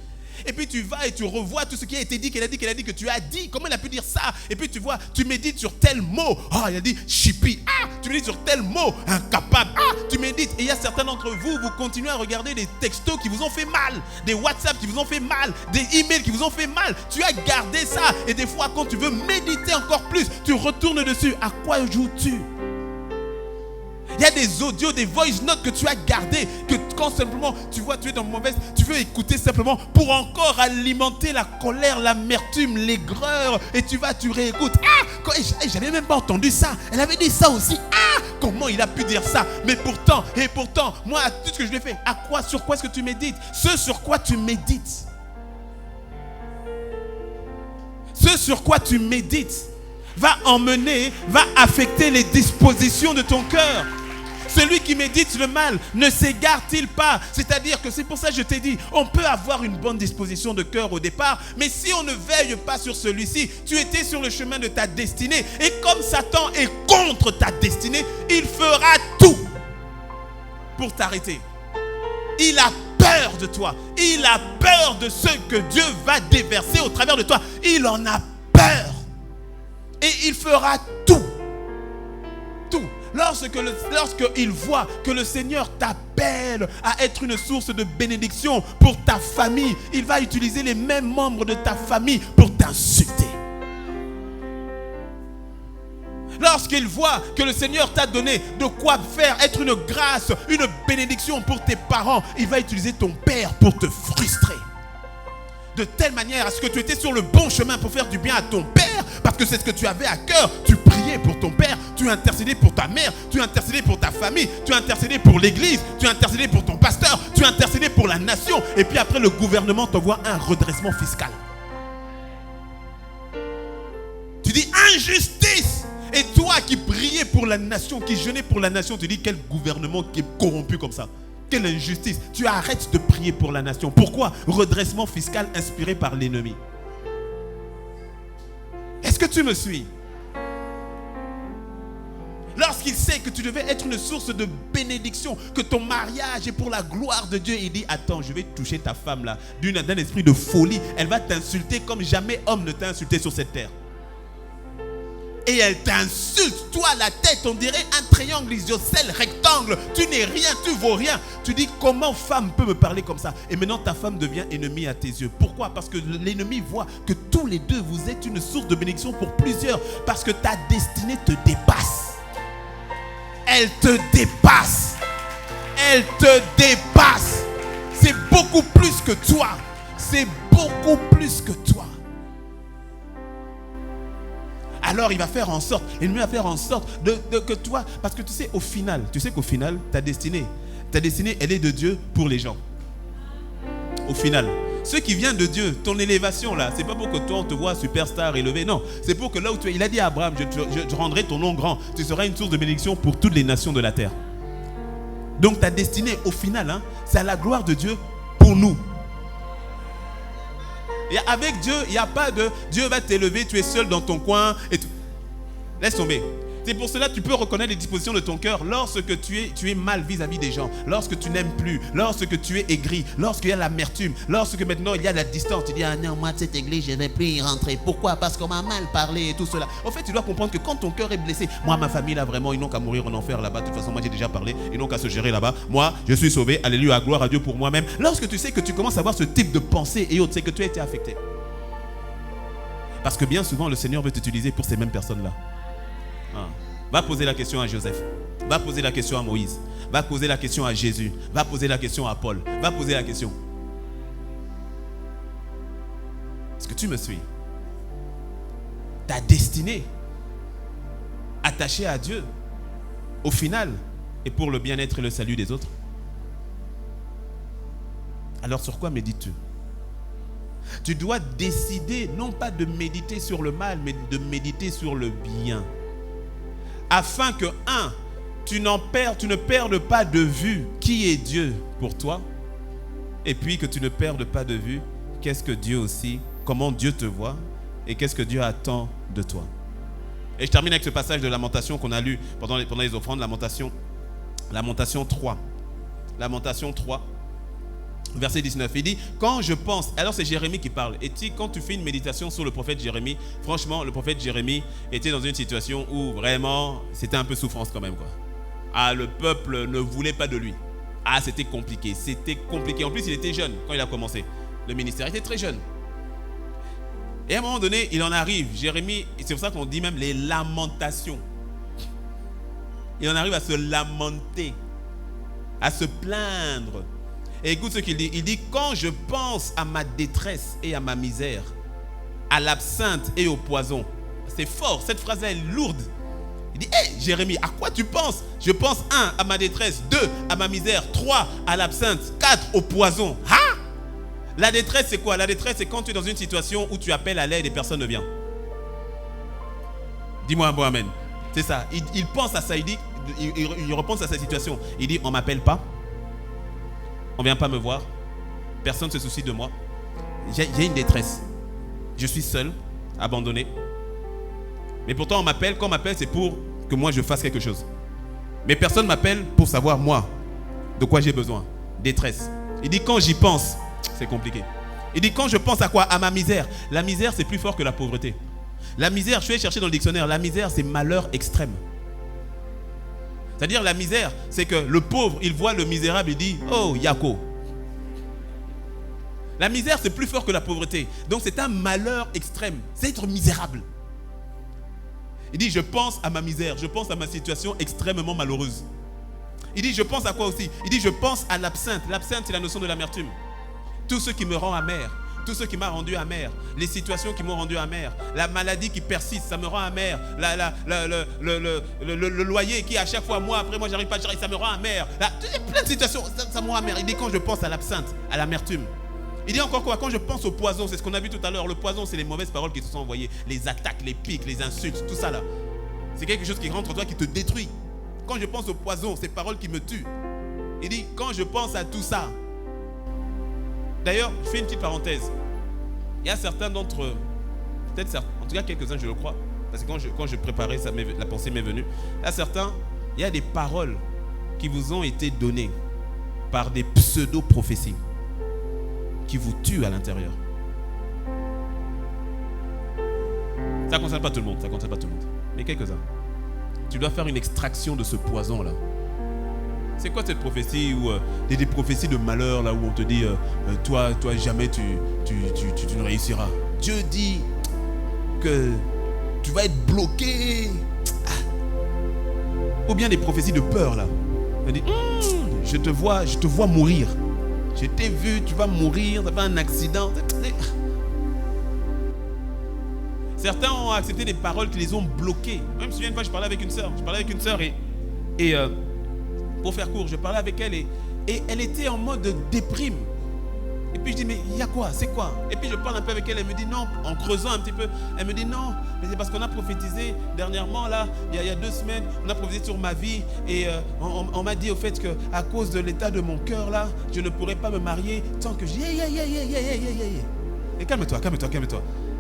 Et puis tu vas et tu revois tout ce qui a été dit, qu'elle a dit, que tu as dit. Comment elle a pu dire ça? Et puis tu vois, tu médites sur tel mot. Ah, il a dit chipi. Ah, tu médites sur tel mot. Incapable. Ah, tu médites. Et il y a certains d'entre vous, vous continuez à regarder des textos qui vous ont fait mal, des WhatsApp qui vous ont fait mal, des emails qui vous ont fait mal. Tu as gardé ça. Et des fois, quand tu veux méditer encore plus, tu retournes dessus. À quoi joues-tu? Il y a des audios, des voice notes que tu as gardés, que quand simplement tu vois, tu es dans mauvaise, tu veux écouter simplement pour encore alimenter la colère, l'amertume, l'aigreur, et tu réécoutes. Ah, j'avais même pas entendu ça. Elle avait dit ça aussi. Ah, comment il a pu dire ça? Mais pourtant, moi, tout ce que je lui ai fait, sur quoi est-ce que tu médites? Ce sur quoi tu médites. Ce sur quoi tu médites va affecter les dispositions de ton cœur. Celui qui médite le mal ne s'égare-t-il pas? C'est-à-dire que c'est pour ça que je t'ai dit, on peut avoir une bonne disposition de cœur au départ, mais si on ne veille pas sur celui-ci, tu étais sur le chemin de ta destinée. Et comme Satan est contre ta destinée, il fera tout pour t'arrêter. Il a peur de toi. Il a peur de ce que Dieu va déverser au travers de toi. Il en a peur. Et il fera tout. Tout. Lorsqu'il voit que le Seigneur t'appelle à être une source de bénédiction pour ta famille, il va utiliser les mêmes membres de ta famille pour t'insulter. Lorsqu'il voit que le Seigneur t'a donné de quoi faire, être une grâce, une bénédiction pour tes parents, il va utiliser ton père pour te frustrer. De telle manière à ce que tu étais sur le bon chemin pour faire du bien à ton père, parce que c'est ce que tu avais à cœur. Tu priais pour ton père, tu intercédais pour ta mère, tu intercédais pour ta famille, tu intercédais pour l'église, tu intercédais pour ton pasteur, tu intercédais pour la nation. Et puis après, le gouvernement t'envoie un redressement fiscal. Tu dis injustice. Et toi qui priais pour la nation, qui jeûnais pour la nation, tu dis quel gouvernement qui est corrompu comme ça? Quelle injustice. Tu arrêtes de prier pour la nation. Pourquoi? Redressement fiscal inspiré par l'ennemi. Est-ce que tu me suis? Lorsqu'il sait que tu devais être une source de bénédiction, que ton mariage est pour la gloire de Dieu, il dit attends, je vais toucher ta femme là d'un esprit de folie. Elle va t'insulter comme jamais homme ne t'a insulté sur cette terre. Et elle t'insulte, toi la tête, on dirait un triangle isocèle, rectangle, tu n'es rien, tu vaux rien. Tu dis comment femme peut me parler comme ça? Et maintenant ta femme devient ennemie à tes yeux. Pourquoi? Parce que l'ennemi voit que tous les deux vous êtes une source de bénédiction pour plusieurs. Parce que ta destinée te dépasse. Elle te dépasse. Elle te dépasse. C'est beaucoup plus que toi. C'est beaucoup plus que toi. Alors il va faire en sorte, l'ennemi va faire en sorte que toi, parce que tu sais qu'au final, ta destinée, elle est de Dieu pour les gens. Au final, ce qui vient de Dieu, ton élévation là, c'est pas pour que toi on te voit superstar élevé, non. C'est pour que là où tu es, il a dit à Abraham, je rendrai ton nom grand, tu seras une source de bénédiction pour toutes les nations de la terre. Donc ta destinée, au final, c'est à la gloire de Dieu pour nous. Et avec Dieu, il n'y a pas de Dieu va t'élever, tu es seul dans ton coin et tout. Laisse tomber. C'est pour cela que tu peux reconnaître les dispositions de ton cœur lorsque tu es mal vis-à-vis des gens, lorsque tu n'aimes plus, lorsque tu es aigri, lorsqu'il y a l'amertume, lorsque maintenant il y a la distance. Tu dis ah non, moi de cette église je ne vais plus y rentrer. Pourquoi? Parce qu'on m'a mal parlé et tout cela. En fait, tu dois comprendre que quand ton cœur est blessé, moi ma famille là vraiment, ils n'ont qu'à mourir en enfer là-bas. De toute façon, moi j'ai déjà parlé, ils n'ont qu'à se gérer là-bas. Moi, je suis sauvé, alléluia, gloire à Dieu pour moi-même. Lorsque tu sais que tu commences à avoir ce type de pensée et autres, c'est que tu as été affecté. Parce que bien souvent, le Seigneur veut t'utiliser pour ces mêmes personnes-là. Va poser la question à Joseph. Va poser la question à Moïse. Va poser la question à Jésus. Va poser la question à Paul. Va poser la question. Est-ce que tu me suis? Ta destinée, attachée à Dieu, au final, est pour le bien-être et le salut des autres. Alors sur quoi médites-tu? Tu dois décider non pas de méditer sur le mal, mais de méditer sur le bien. Afin que, tu ne perdes pas de vue qui est Dieu pour toi. Et puis que tu ne perdes pas de vue qu'est-ce que Dieu aussi, comment Dieu te voit et qu'est-ce que Dieu attend de toi. Et je termine avec ce passage de Lamentation qu'on a lu pendant les offrandes, Lamentation 3. Lamentation 3. Verset 19, il dit, quand je pense, alors c'est Jérémie qui parle, et quand tu fais une méditation sur le prophète Jérémie, franchement, le prophète Jérémie était dans une situation où vraiment, c'était un peu souffrance quand même, quoi. Ah, le peuple ne voulait pas de lui. Ah, c'était compliqué. En plus, il était jeune quand il a commencé. Le ministère était très jeune. Et à un moment donné, il en arrive, Jérémie, c'est pour ça qu'on dit même les lamentations. Il en arrive à se lamenter, à se plaindre. Et écoute ce qu'il dit. Il dit, quand je pense à ma détresse et à ma misère, à l'absinthe et au poison. C'est fort, cette phrase est lourde. Il dit, hé Jérémie, à quoi tu penses? Je pense 1, à ma détresse, 2, à ma misère, 3, à l'absinthe, 4, au poison. La détresse, c'est quoi? La détresse, c'est quand tu es dans une situation où tu appelles à l'aide et personne ne vient. Dis-moi un bon amen. C'est ça. Il pense à ça. Il repense à sa situation. Il dit, on ne m'appelle pas. On ne vient pas me voir. Personne ne se soucie de moi. J'ai une détresse. Je suis seul, abandonné. Mais pourtant, on m'appelle. Quand on m'appelle, c'est pour que moi, je fasse quelque chose. Mais personne ne m'appelle pour savoir, moi, de quoi j'ai besoin. Détresse. Il dit, quand j'y pense, c'est compliqué. Il dit, quand je pense à quoi? À ma misère. La misère, c'est plus fort que la pauvreté. La misère, je suis allé chercher dans le dictionnaire, la misère, c'est malheur extrême. C'est-à-dire, la misère, c'est que le pauvre, il voit le misérable, il dit, oh, Yako. La misère, c'est plus fort que la pauvreté. Donc, c'est un malheur extrême. C'est être misérable. Il dit, je pense à ma misère, je pense à ma situation extrêmement malheureuse. Il dit, je pense à quoi aussi? Il dit, je pense à l'absinthe. L'absinthe, c'est la notion de l'amertume. Tout ce qui me rend amer, tout ce qui m'a rendu amer, les situations qui m'ont rendu amer, la maladie qui persiste, ça me rend amer, le loyer qui à chaque fois, moi, après moi, j'arrive pas, ça me rend amer. Plein de situations, ça me rend amer. Il dit, quand je pense à l'absinthe, à l'amertume. Il dit encore quoi? Quand je pense au poison, c'est ce qu'on a vu tout à l'heure. Le poison, c'est les mauvaises paroles qui te sont envoyées, les attaques, les piques, les insultes, tout ça là. C'est quelque chose qui rentre en toi, qui te détruit. Quand je pense au poison, ces paroles qui me tuent. Il dit, quand je pense à tout ça. D'ailleurs, je fais une petite parenthèse. Il y a certains d'entre eux, peut-être certains, en tout cas quelques-uns, je le crois, parce que quand je préparais ça, la pensée m'est venue. Il y a certains, il y a des paroles qui vous ont été données par des pseudo-prophéties qui vous tuent à l'intérieur. Ça ne concerne pas tout le monde, mais quelques-uns. Tu dois faire une extraction de ce poison-là. C'est quoi cette prophétie où des prophéties de malheur là où on te dit toi jamais tu ne réussiras. Dieu dit que tu vas être bloqué. Ou bien des prophéties de peur là. On dit je te vois mourir. Je t'ai vu, tu vas mourir, ça fait un accident. Certains ont accepté des paroles qui les ont bloqués. Moi, je me souviens une fois, je parlais avec une sœur. Et pour faire court, je parlais avec elle et elle était en mode déprime. Et puis je dis, mais il y a quoi? C'est quoi? Et puis je parle un peu avec elle, elle me dit non, en creusant un petit peu, elle me dit non, mais c'est parce qu'on a prophétisé dernièrement, là, il y a 2 semaines, on a prophétisé sur ma vie et on m'a dit au fait qu'à cause de l'état de mon cœur, là, je ne pourrais pas me marier tant que j'ai... Et calme-toi.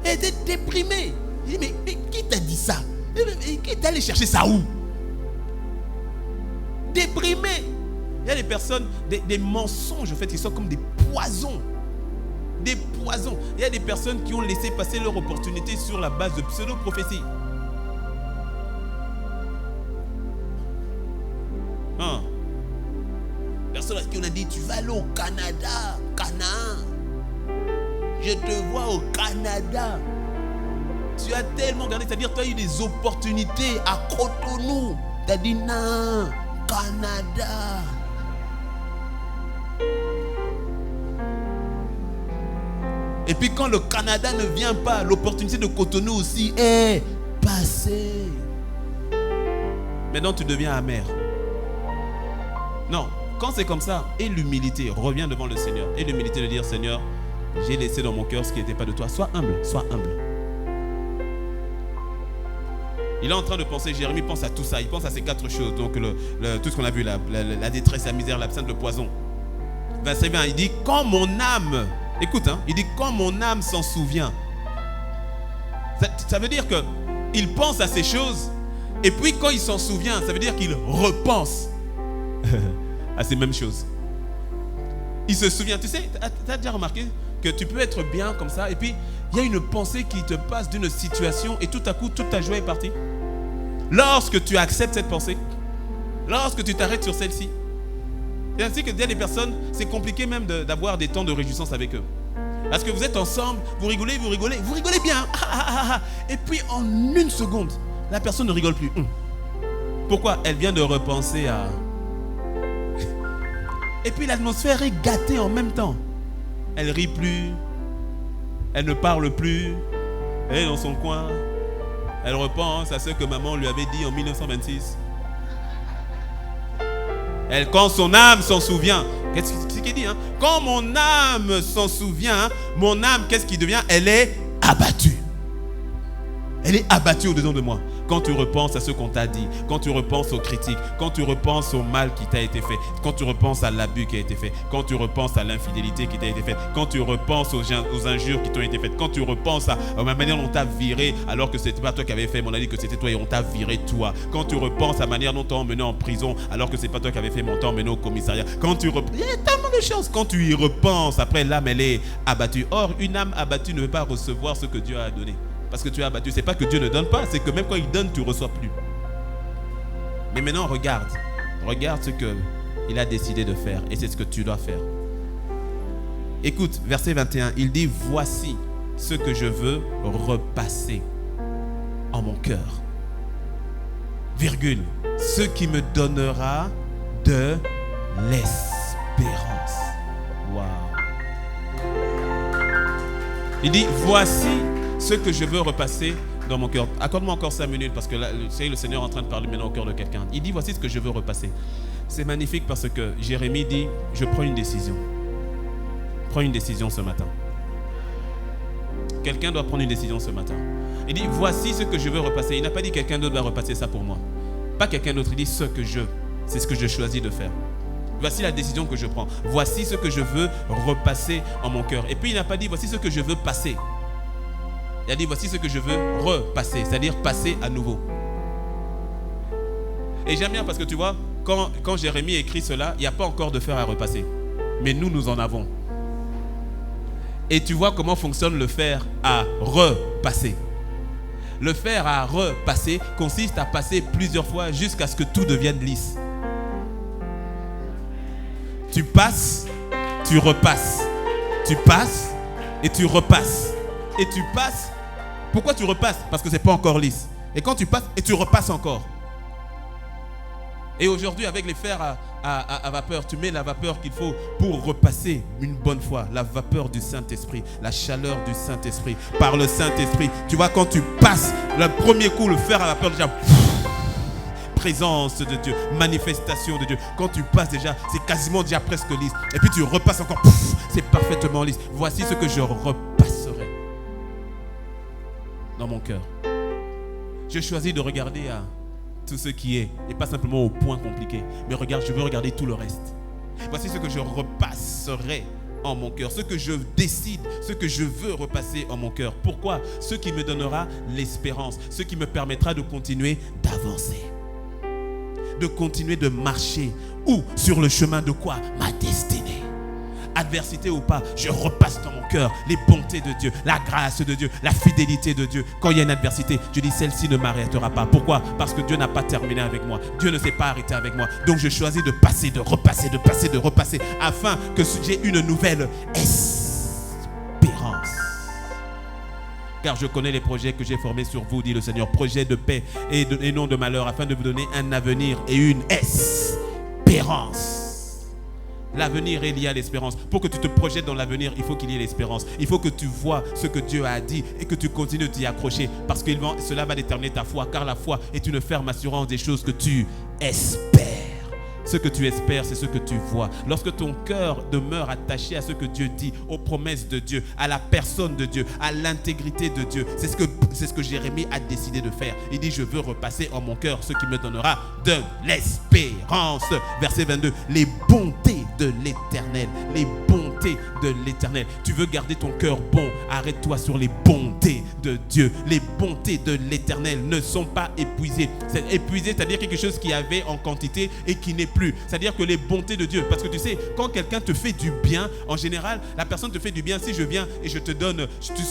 Elle était déprimée. Je dis, mais qui t'a dit ça? Qui est allé chercher ça où? Déprimée. Il y a des personnes, des mensonges, en fait, qui sont comme des poisons. Des poisons. Il y a des personnes qui ont laissé passer leur opportunité sur la base de pseudo-prophéties. Personne à qui on a dit, tu vas aller au Canada, Canaan. Je te vois au Canada. Tu as tellement regardé, c'est-à-dire tu as eu des opportunités à Cotonou. Tu as dit non, Canada. Et puis quand le Canada ne vient pas, l'opportunité de Cotonou aussi est passée. Maintenant tu deviens amer. Non, quand c'est comme ça, et l'humilité, reviens devant le Seigneur. Et l'humilité de dire, Seigneur, j'ai laissé dans mon cœur ce qui n'était pas de toi. Sois humble, sois humble. Il est en train de penser, Jérémie pense à tout ça. Il pense à ces 4 choses. Donc tout ce qu'on a vu, la détresse, la misère, l'absinthe, le poison. Verset 20, il dit, quand mon âme, écoute, il dit, quand mon âme s'en souvient. Ça veut dire qu'il pense à ces choses. Et puis quand il s'en souvient, ça veut dire qu'il repense à ces mêmes choses. Il se souvient. Tu sais, tu as déjà remarqué que tu peux être bien comme ça et puis il y a une pensée qui te passe d'une situation et tout à coup toute ta joie est partie. Lorsque tu acceptes cette pensée, lorsque tu t'arrêtes sur celle-ci, c'est ainsi que il y a des personnes, c'est compliqué même d'avoir des temps de réjouissance avec eux. Parce que vous êtes ensemble, vous rigolez bien. Et puis en 1 seconde, la personne ne rigole plus. Pourquoi? Elle vient de repenser à... Et puis l'atmosphère est gâtée en même temps. Elle rit plus, elle ne parle plus, elle est dans son coin, elle repense à ce que maman lui avait dit en 1926. Quand son âme s'en souvient, qu'est-ce qu'il dit Quand mon âme s'en souvient, mon âme, qu'est-ce qui devient? Elle est abattue. Elle est abattue au-dedans de moi. Quand tu repenses à ce qu'on t'a dit, quand tu repenses aux critiques, quand tu repenses au mal qui t'a été fait, quand tu repenses à l'abus qui a été fait, quand tu repenses à l'infidélité qui t'a été faite, quand tu repenses aux injures qui t'ont été faites, quand tu repenses à la manière dont on t'a viré alors que c'était pas toi qui avais fait, mais on a dit que c'était toi et on t'a viré toi. Quand tu repenses à la manière dont on t'a emmené en prison alors que c'est pas toi qui avais fait, mais on t'a emmené au commissariat. Quand tu repenses, il y a tellement de choses. Quand tu y repenses, après l'âme elle est abattue. Or, une âme abattue ne veut pas recevoir ce que Dieu a donné. Parce que tu es abattu, c'est pas que Dieu ne donne pas, c'est que même quand il donne, tu ne reçois plus. Mais maintenant, regarde ce qu'il a décidé de faire et c'est ce que tu dois faire. Écoute, verset 21, il dit, voici ce que je veux repasser en mon cœur. Virgule, ce qui me donnera de l'espérance. Waouh. Il dit, voici ce que je veux repasser dans mon cœur. Accorde-moi encore 5 minutes parce que là, le Seigneur est en train de parler maintenant au cœur de quelqu'un. Il dit, voici ce que je veux repasser. C'est magnifique parce que Jérémie dit, je prends une décision. Prends une décision ce matin. Quelqu'un doit prendre une décision ce matin. Il dit, voici ce que je veux repasser. Il n'a pas dit quelqu'un d'autre va repasser ça pour moi. Pas quelqu'un d'autre, il dit c'est ce que je choisis de faire. Voici la décision que je prends. Voici ce que je veux repasser en mon cœur. Et puis il n'a pas dit, voici ce que je veux passer. Il a dit, voici ce que je veux repasser, c'est-à-dire passer à nouveau. Et j'aime bien parce que tu vois, quand Jérémie écrit cela, il n'y a pas encore de fer à repasser. Mais nous en avons. Et tu vois comment fonctionne le fer à repasser. Le fer à repasser consiste à passer plusieurs fois jusqu'à ce que tout devienne lisse. Tu passes, tu repasses. Tu passes et tu repasses. Et tu passes. Pourquoi tu repasses? Parce que ce n'est pas encore lisse. Et quand tu passes, et tu repasses encore. Et aujourd'hui, avec les fers à vapeur, tu mets la vapeur qu'il faut pour repasser une bonne fois. La vapeur du Saint-Esprit, la chaleur du Saint-Esprit, par le Saint-Esprit. Tu vois, quand tu passes, le premier coup, le fer à vapeur, déjà, présence de Dieu, manifestation de Dieu. Quand tu passes déjà, c'est quasiment déjà presque lisse. Et puis tu repasses encore, c'est parfaitement lisse. Voici ce que je repasserai dans mon cœur. Je choisis de regarder à tout ce qui est, et pas simplement au point compliqué, mais regarde, je veux regarder tout le reste. Voici ce que je repasserai en mon cœur, ce que je décide, ce que je veux repasser en mon cœur. Pourquoi? Ce qui me donnera l'espérance, ce qui me permettra de continuer d'avancer, de continuer de marcher. Ou sur le chemin de quoi? Ma destinée. Adversité ou pas, je repasse dans mon cœur les bontés de Dieu, la grâce de Dieu, la fidélité de Dieu. Quand il y a une adversité, je dis celle-ci ne m'arrêtera pas. Pourquoi? Parce que Dieu n'a pas terminé avec moi. Dieu ne s'est pas arrêté avec moi. Donc je choisis de passer, de repasser, de passer, de repasser, afin que j'ai une nouvelle espérance. Car je connais les projets que j'ai formés sur vous, dit le Seigneur, projets de paix et non de malheur, afin de vous donner un avenir et une espérance. L'avenir est lié à l'espérance. Pour que tu te projettes dans l'avenir, il faut qu'il y ait l'espérance. Il faut que tu vois ce que Dieu a dit et que tu continues de t'y accrocher, parce que cela va déterminer ta foi, car la foi est une ferme assurance des choses que tu espères. Ce que tu espères, c'est ce que tu vois. Lorsque ton cœur demeure attaché à ce que Dieu dit, aux promesses de Dieu, à la personne de Dieu, à l'intégrité de Dieu, c'est ce que Jérémie a décidé de faire. Il dit, je veux repasser en mon cœur ce qui me donnera de l'espérance. Verset 22, les bontés de l'Éternel, les bontés de l'Éternel. Tu veux garder ton cœur bon, arrête-toi sur les bontés de Dieu. Les bontés de l'Éternel ne sont pas épuisées. C'est épuisé, c'est-à-dire quelque chose qui avait en quantité et qui n'est plus. C'est-à-dire que les bontés de Dieu, parce que tu sais, quand quelqu'un te fait du bien, en général, la personne te fait du bien. Si je viens et je te donne,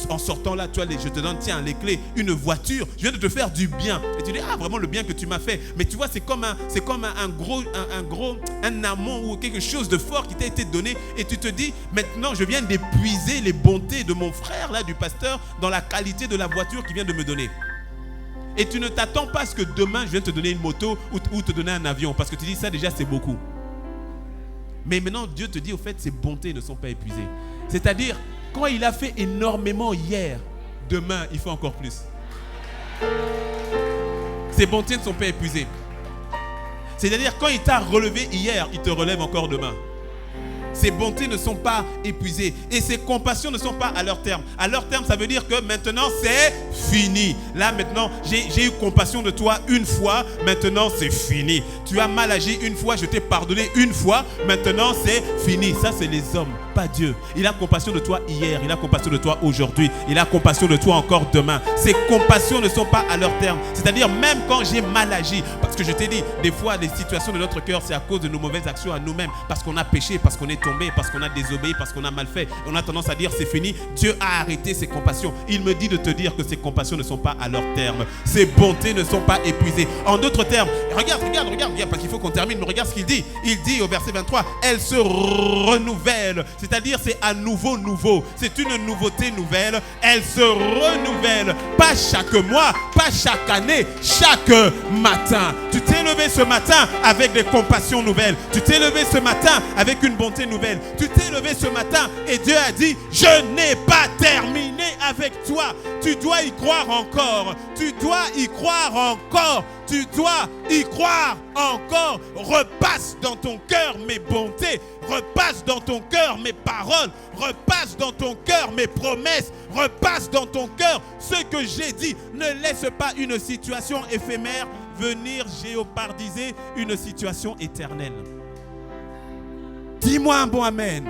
en sortant là, tu vois, je te donne, tiens, les clés, une voiture, je viens de te faire du bien. Et tu dis, ah, vraiment le bien que tu m'as fait. Mais tu vois, c'est comme un amont ou quelque chose de fort qui t'a été donné. Et tu te dis, maintenant, je viens d'épuiser les bontés de mon frère, là, du pasteur, dans la qualité de la voiture qu'il vient de me donner. Et tu ne t'attends pas à ce que demain je vienne te donner une moto ou te donner un avion, parce que tu dis ça déjà c'est beaucoup. Mais maintenant Dieu te dit au fait ces bontés ne sont pas épuisées. C'est-à-dire quand il a fait énormément hier, demain il faut encore plus. Ces bontés ne sont pas épuisées. C'est-à-dire quand il t'a relevé hier, il te relève encore demain. Ses bontés ne sont pas épuisées. Et ses compassions ne sont pas à leur terme. À leur terme, ça veut dire que maintenant, c'est fini. Là, maintenant, j'ai eu compassion de toi une fois. Maintenant, c'est fini. Tu as mal agi une fois, je t'ai pardonné une fois. Maintenant, c'est fini. Ça, c'est les hommes, pas Dieu. Il a compassion de toi hier. Il a compassion de toi aujourd'hui. Il a compassion de toi encore demain. Ces compassions ne sont pas à leur terme. C'est-à-dire, même quand j'ai mal agi, parce que je t'ai dit, des fois, les situations de notre cœur, c'est à cause de nos mauvaises actions à nous-mêmes. Parce qu'on a péché, parce qu'on est tombé, parce qu'on a désobéi, parce qu'on a mal fait. On a tendance à dire, c'est fini. Dieu a arrêté ses compassions. Il me dit de te dire que ces compassions ne sont pas à leur terme. Ces bontés ne sont pas épuisées. En d'autres termes, regarde, parce qu'il faut qu'on termine, mais regarde ce qu'il dit. Il dit au verset 23, elles se renouvellent. C'est-à-dire, c'est à nouveau. C'est une nouveauté nouvelle. Elles se renouvellent. Pas chaque mois, pas chaque année, chaque matin. Tu t'es levé ce matin avec des compassions nouvelles. Tu t'es levé ce matin avec une bonté nouvelle. Tu t'es levé ce matin et Dieu a dit, je n'ai pas terminé avec toi. Tu dois y croire encore. Tu dois y croire encore. Tu dois y croire encore. Repasse dans ton cœur mes bontés. Repasse dans ton cœur mes paroles. Repasse dans ton cœur mes promesses. Repasse dans ton cœur ce que j'ai dit. Ne laisse pas une situation éphémère venir géopardiser une situation éternelle. Dis-moi un bon amen.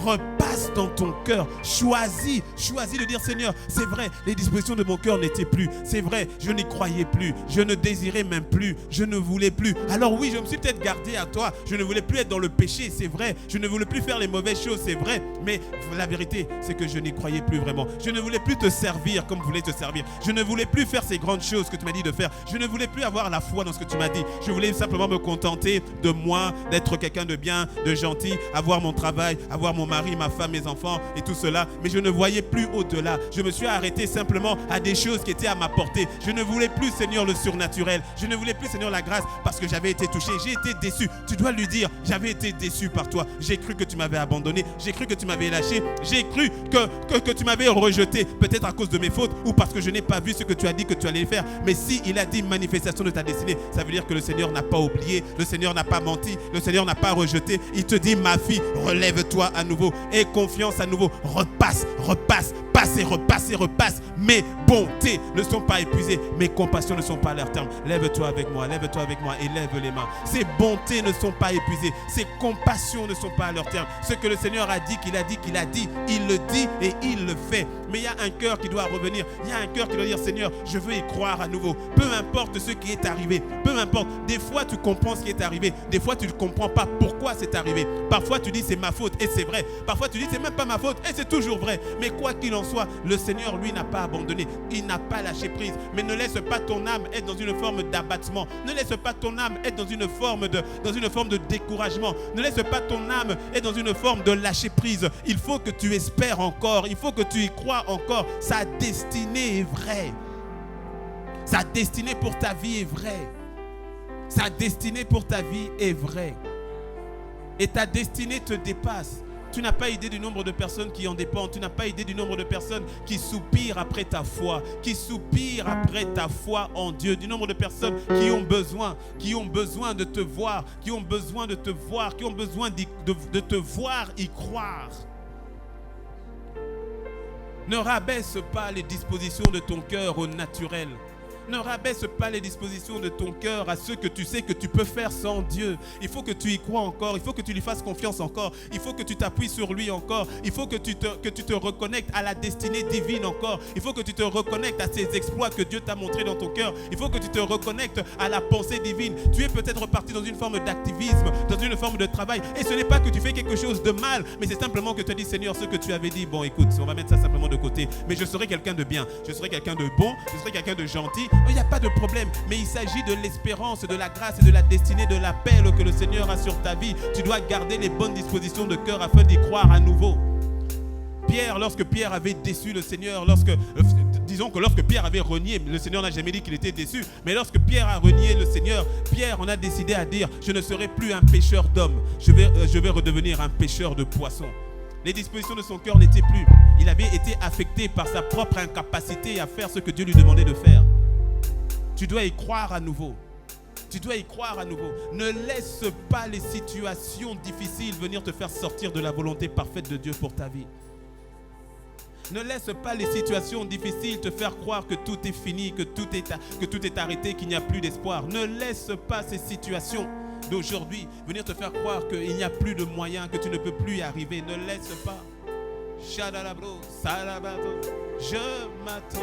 Repasse dans ton cœur. Choisis de dire, Seigneur, c'est vrai, les dispositions de mon cœur n'étaient plus. C'est vrai, je n'y croyais plus. Je ne désirais même plus. Je ne voulais plus. Alors oui, je me suis peut-être gardé à toi. Je ne voulais plus être dans le péché, c'est vrai. Je ne voulais plus faire les mauvaises choses, c'est vrai. Mais la vérité, c'est que je n'y croyais plus vraiment. Je ne voulais plus te servir comme je voulais te servir. Je ne voulais plus faire ces grandes choses que tu m'as dit de faire. Je ne voulais plus avoir la foi dans ce que tu m'as dit. Je voulais simplement me contenter de moi, d'être quelqu'un de bien, de gentil, avoir mon travail, avoir mon mari, ma femme, mes enfants et tout cela, mais je ne voyais plus au-delà. Je me suis arrêté simplement à des choses qui étaient à ma portée. Je ne voulais plus, Seigneur, le surnaturel. Je ne voulais plus, Seigneur, la grâce, parce que j'avais été touché. J'ai été déçu. Tu dois lui dire, j'avais été déçu par toi. J'ai cru que tu m'avais abandonné. J'ai cru que tu m'avais lâché. J'ai cru que tu m'avais rejeté, peut-être à cause de mes fautes ou parce que je n'ai pas vu ce que tu as dit que tu allais faire. Mais si il a dit manifestation de ta destinée, ça veut dire que le Seigneur n'a pas oublié, le Seigneur n'a pas menti, le Seigneur n'a pas rejeté. Il te dit, ma fille, relève-toi à nouveau. Aie confiance à nouveau. Repasse. Mes bontés ne sont pas épuisées. Mes compassions ne sont pas à leur terme. Lève-toi avec moi et lève les mains. Ces bontés ne sont pas épuisées. Ces compassions ne sont pas à leur terme. Ce que le Seigneur a dit, qu'il a dit, il le dit et il le fait. Mais il y a un cœur qui doit revenir. Il y a un cœur qui doit dire, Seigneur, je veux y croire à nouveau. Peu importe ce qui est arrivé. Peu importe. Des fois, tu comprends ce qui est arrivé. Des fois, tu ne comprends pas pourquoi c'est arrivé. Parfois, tu dis, c'est ma faute et c'est vrai. Parfois, tu dis, c'est même pas ma faute et c'est toujours vrai. Mais quoi qu'il en soit, le Seigneur, lui, n'a pas abandonné. Il n'a pas lâché prise. Mais ne laisse pas ton âme être dans une forme d'abattement. Ne laisse pas ton âme être dans une forme de découragement. Ne laisse pas ton âme être dans une forme de lâcher prise. Il faut que tu espères encore. Il faut que tu y crois encore. Sa destinée est vraie. Sa destinée pour ta vie est vraie. Sa destinée pour ta vie est vraie. Et ta destinée te dépasse. Tu n'as pas idée du nombre de personnes qui en dépendent. Tu n'as pas idée du nombre de personnes qui soupirent après ta foi, qui soupirent après ta foi en Dieu. Du nombre de personnes qui ont besoin de te voir, qui ont besoin de te voir, qui ont besoin de te voir y croire. Ne rabaisse pas les dispositions de ton cœur au naturel. Ne rabaisse pas les dispositions de ton cœur à ce que tu sais que tu peux faire sans Dieu. Il faut que tu y crois encore. Il faut que tu lui fasses confiance encore. Il faut que tu t'appuies sur lui encore. Il faut que tu te reconnectes à la destinée divine encore. Il faut que tu te reconnectes à ces exploits que Dieu t'a montrés dans ton cœur. Il faut que tu te reconnectes à la pensée divine. Tu es peut-être reparti dans une forme d'activisme, dans une forme de travail. Et ce n'est pas que tu fais quelque chose de mal, mais c'est simplement que tu dis, Seigneur, ce que tu avais dit, bon, écoute, on va mettre ça simplement de côté. Mais je serai quelqu'un de bien. Je serai quelqu'un de bon. Je serai quelqu'un de gentil. Il n'y a pas de problème, mais il s'agit de l'espérance, de la grâce et de la destinée, de l'appel que le Seigneur a sur ta vie. Tu dois garder les bonnes dispositions de cœur afin d'y croire à nouveau. Pierre, lorsque Pierre avait déçu le Seigneur, disons que lorsque Pierre avait renié, le Seigneur n'a jamais dit qu'il était déçu, mais lorsque Pierre a renié le Seigneur, Pierre en a décidé à dire, je ne serai plus un pêcheur d'hommes, je vais redevenir un pêcheur de poissons. Les dispositions de son cœur n'étaient plus. Il avait été affecté par sa propre incapacité à faire ce que Dieu lui demandait de faire. Tu dois y croire à nouveau. Tu dois y croire à nouveau. Ne laisse pas les situations difficiles venir te faire sortir de la volonté parfaite de Dieu pour ta vie. Ne laisse pas les situations difficiles te faire croire que tout est fini, que tout est arrêté, qu'il n'y a plus d'espoir. Ne laisse pas ces situations d'aujourd'hui venir te faire croire qu'il n'y a plus de moyens, que tu ne peux plus y arriver. Ne laisse pas. Shadalabro, Salabato, je m'attends.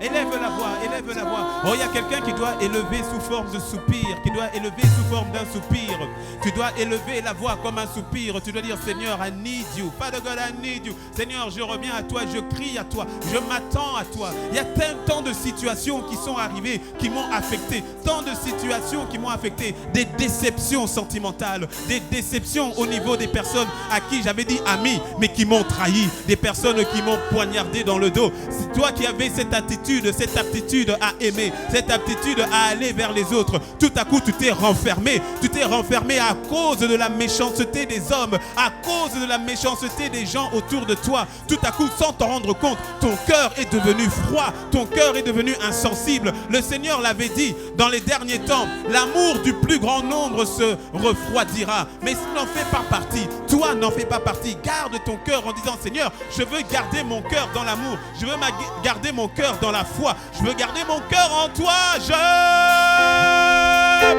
Élève la voix, élève la voix. Oh, il y a quelqu'un qui doit élever sous forme de soupir, qui doit élever sous forme d'un soupir. Tu dois élever la voix comme un soupir. Tu dois dire, Seigneur, I need you. Father God, I need you. Seigneur, je reviens à toi, je crie à toi, je m'attends à toi. Il y a tant de situations qui sont arrivées, qui m'ont affecté. Tant de situations qui m'ont affecté. Des déceptions sentimentales, des déceptions au niveau des personnes à qui j'avais dit amis, mais qui m'ont trahi. Des personnes qui m'ont poignardé dans le dos. C'est toi qui avais cette attitude, cette aptitude à aimer, cette aptitude à aller vers les autres. Tout à coup, tu t'es renfermé. Tu t'es renfermé à cause de la méchanceté des hommes, à cause de la méchanceté des gens autour de toi. Tout à coup, sans t'en rendre compte, ton cœur est devenu froid, ton cœur est devenu insensible. Le Seigneur l'avait dit, dans les derniers temps, l'amour du plus grand nombre se refroidira. Mais n'en fais pas partie. Toi, n'en fais pas partie. Garde ton cœur en disant, Seigneur, je veux garder mon cœur dans l'amour. Je veux garder mon cœur dans la foi. Je veux garder mon cœur en toi. Je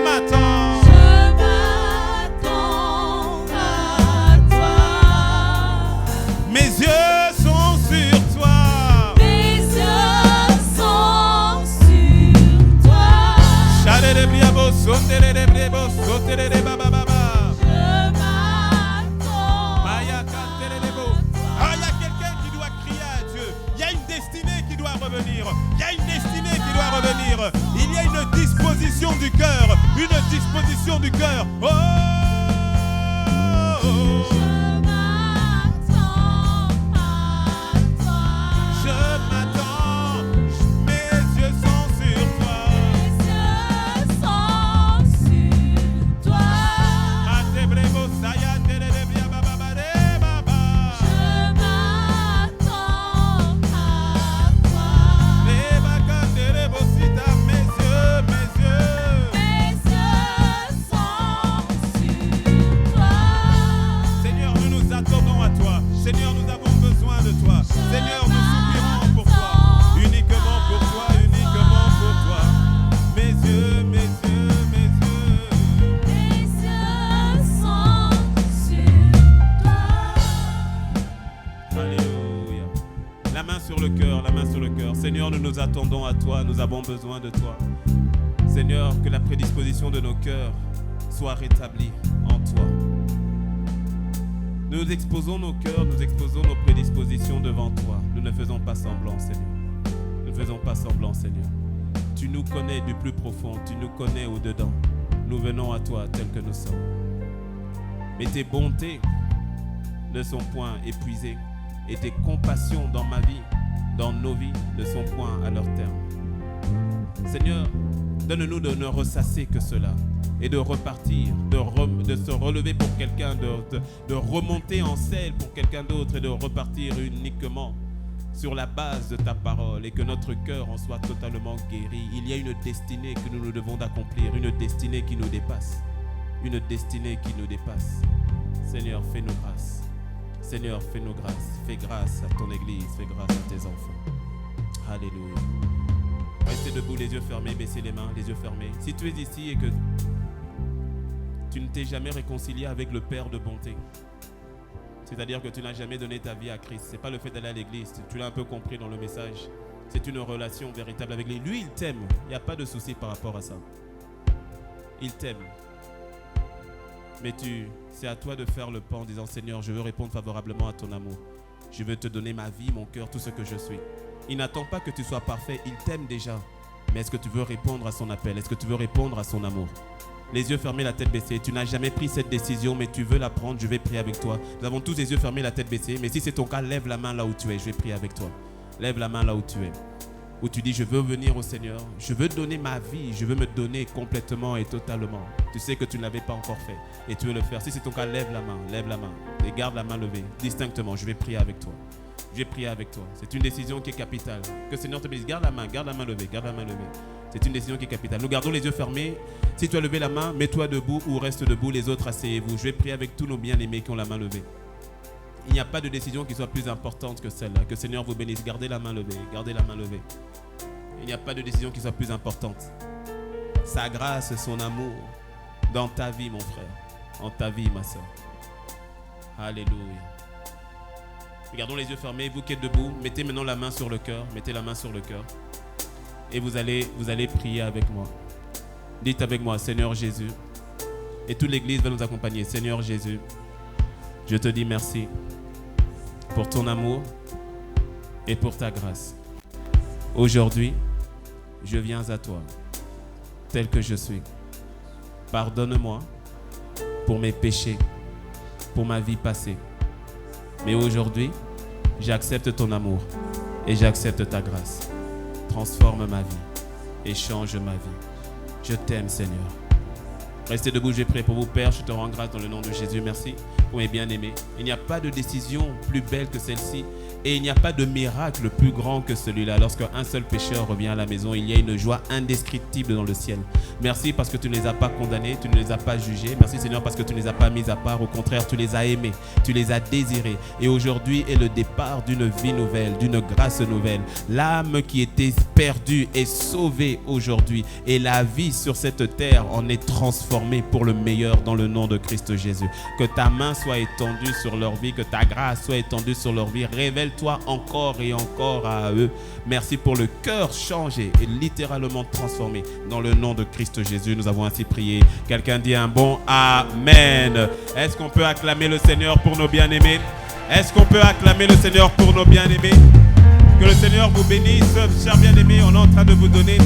m'attends. Je m'attends à toi. Mes yeux sont sur toi. Mes yeux sont sur toi. Shaderebriabo, sonderebriabo, soterebababa. Je m'attends. Ah, il y a quelqu'un qui doit crier à Dieu. Il y a une destinée qui doit revenir. Il y a une destinée qui doit revenir. Il y a une disposition du cœur. Une disposition du cœur. Oh, oh, oh. Je m'attends à toi. Je m'attends. Mes yeux sont sur toi. Mes yeux sont sur toi. Atebrebo, saya, terebria, bababa, re, baba. Je m'attends à toi. Rebaka, terebo, sita, mes yeux, mes yeux. Mes yeux sont sur toi. Seigneur, nous nous attendons à toi. Seigneur, nous avons besoin de toi. Seigneur, nous soupirons pour toi. Uniquement pour toi, uniquement pour toi. Mes yeux, mes yeux, mes yeux. Mes yeux sont sur toi. Alléluia. La main sur le cœur, la main sur le cœur. Seigneur, nous nous attendons à toi. Nous avons besoin de toi. Seigneur, que la prédisposition de nos cœurs soit rétablie en toi. Nous exposons nos cœurs, nous exposons nos prédispositions devant toi. Nous ne faisons pas semblant, Seigneur. Nous ne faisons pas semblant, Seigneur. Tu nous connais du plus profond, tu nous connais au-dedans. Nous venons à toi tels que nous sommes. Mais tes bontés ne sont point épuisées et tes compassions dans ma vie, dans nos vies, ne sont point à leur terme. Seigneur, donne-nous de ne ressasser que cela et de repartir, de se relever pour quelqu'un d'autre, de remonter en selle pour quelqu'un d'autre et de repartir uniquement sur la base de ta parole et que notre cœur en soit totalement guéri. Il y a une destinée que nous devons d'accomplir, une destinée qui nous dépasse, une destinée qui nous dépasse. Seigneur, fais-nous grâce. Seigneur, fais-nous grâce. Fais grâce à ton Église, fais grâce à tes enfants. Alléluia. Restez debout, les yeux fermés, baissez les mains, les yeux fermés. Si tu es ici et que tu ne t'es jamais réconcilié avec le Père de bonté, c'est-à-dire que tu n'as jamais donné ta vie à Christ, ce n'est pas le fait d'aller à l'église, tu l'as un peu compris dans le message, c'est une relation véritable avec lui. Lui, il t'aime, il n'y a pas de souci par rapport à ça. Il t'aime. Mais c'est à toi de faire le pas en disant, Seigneur, je veux répondre favorablement à ton amour. Je veux te donner ma vie, mon cœur, tout ce que je suis. Il n'attend pas que tu sois parfait, il t'aime déjà. Mais est-ce que tu veux répondre à son appel? Est-ce que tu veux répondre à son amour? Les yeux fermés, la tête baissée. Tu n'as jamais pris cette décision, mais tu veux la prendre. Je vais prier avec toi. Nous avons tous les yeux fermés, la tête baissée. Mais si c'est ton cas, lève la main là où tu es. Je vais prier avec toi. Lève la main là où tu es. Où tu dis, je veux venir au Seigneur. Je veux donner ma vie. Je veux me donner complètement et totalement. Tu sais que tu ne l'avais pas encore fait. Et tu veux le faire. Si c'est ton cas, lève la main. Lève la main. Et garde la main levée. Distinctement. Je vais prier avec toi. Je vais prier avec toi. C'est une décision qui est capitale. Que le Seigneur te bénisse. Garde la main levée, garde la main levée. C'est une décision qui est capitale. Nous gardons les yeux fermés. Si tu as levé la main, mets-toi debout ou reste debout. Les autres, asseyez-vous. Je vais prier avec tous nos bien-aimés qui ont la main levée. Il n'y a pas de décision qui soit plus importante que celle-là. Que le Seigneur vous bénisse. Gardez la main levée, gardez la main levée. Il n'y a pas de décision qui soit plus importante. Sa grâce, son amour dans ta vie, mon frère. En ta vie, ma soeur. Alléluia. Gardons les yeux fermés. Vous qui êtes debout, mettez maintenant la main sur le cœur. Mettez la main sur le cœur. Et vous allez prier avec moi. Dites avec moi, Seigneur Jésus. Et toute l'église va nous accompagner. Seigneur Jésus, je te dis merci pour ton amour et pour ta grâce. Aujourd'hui, je viens à toi, tel que je suis. Pardonne-moi pour mes péchés, pour ma vie passée. Mais aujourd'hui, j'accepte ton amour et j'accepte ta grâce. Transforme ma vie et change ma vie. Je t'aime, Seigneur. Restez debout, je vais prier pour vous, Père. Je te rends grâce dans le nom de Jésus. Merci pour mes bien-aimés. Il n'y a pas de décision plus belle que celle-ci. Et il n'y a pas de miracle plus grand que celui-là. Lorsqu'un seul pécheur revient à la maison, il y a une joie indescriptible dans le ciel. Merci parce que tu ne les as pas condamnés, tu ne les as pas jugés. Merci Seigneur parce que tu ne les as pas mis à part. Au contraire, tu les as aimés, tu les as désirés. Et aujourd'hui est le départ d'une vie nouvelle, d'une grâce nouvelle. L'âme qui était perdue est sauvée aujourd'hui. Et la vie sur cette terre en est transformée pour le meilleur dans le nom de Christ Jésus. Que ta main soit étendue sur leur vie, que ta grâce soit étendue sur leur vie. Révèle-toi encore et encore à eux. Merci pour le cœur changé et littéralement transformé. Dans le nom de Christ Jésus, nous avons ainsi prié. Quelqu'un dit un bon Amen. Est-ce qu'on peut acclamer le Seigneur pour nos bien-aimés? Est-ce qu'on peut acclamer le Seigneur pour nos bien-aimés? Que le Seigneur vous bénisse, chers bien-aimés. On est en train de vous donner,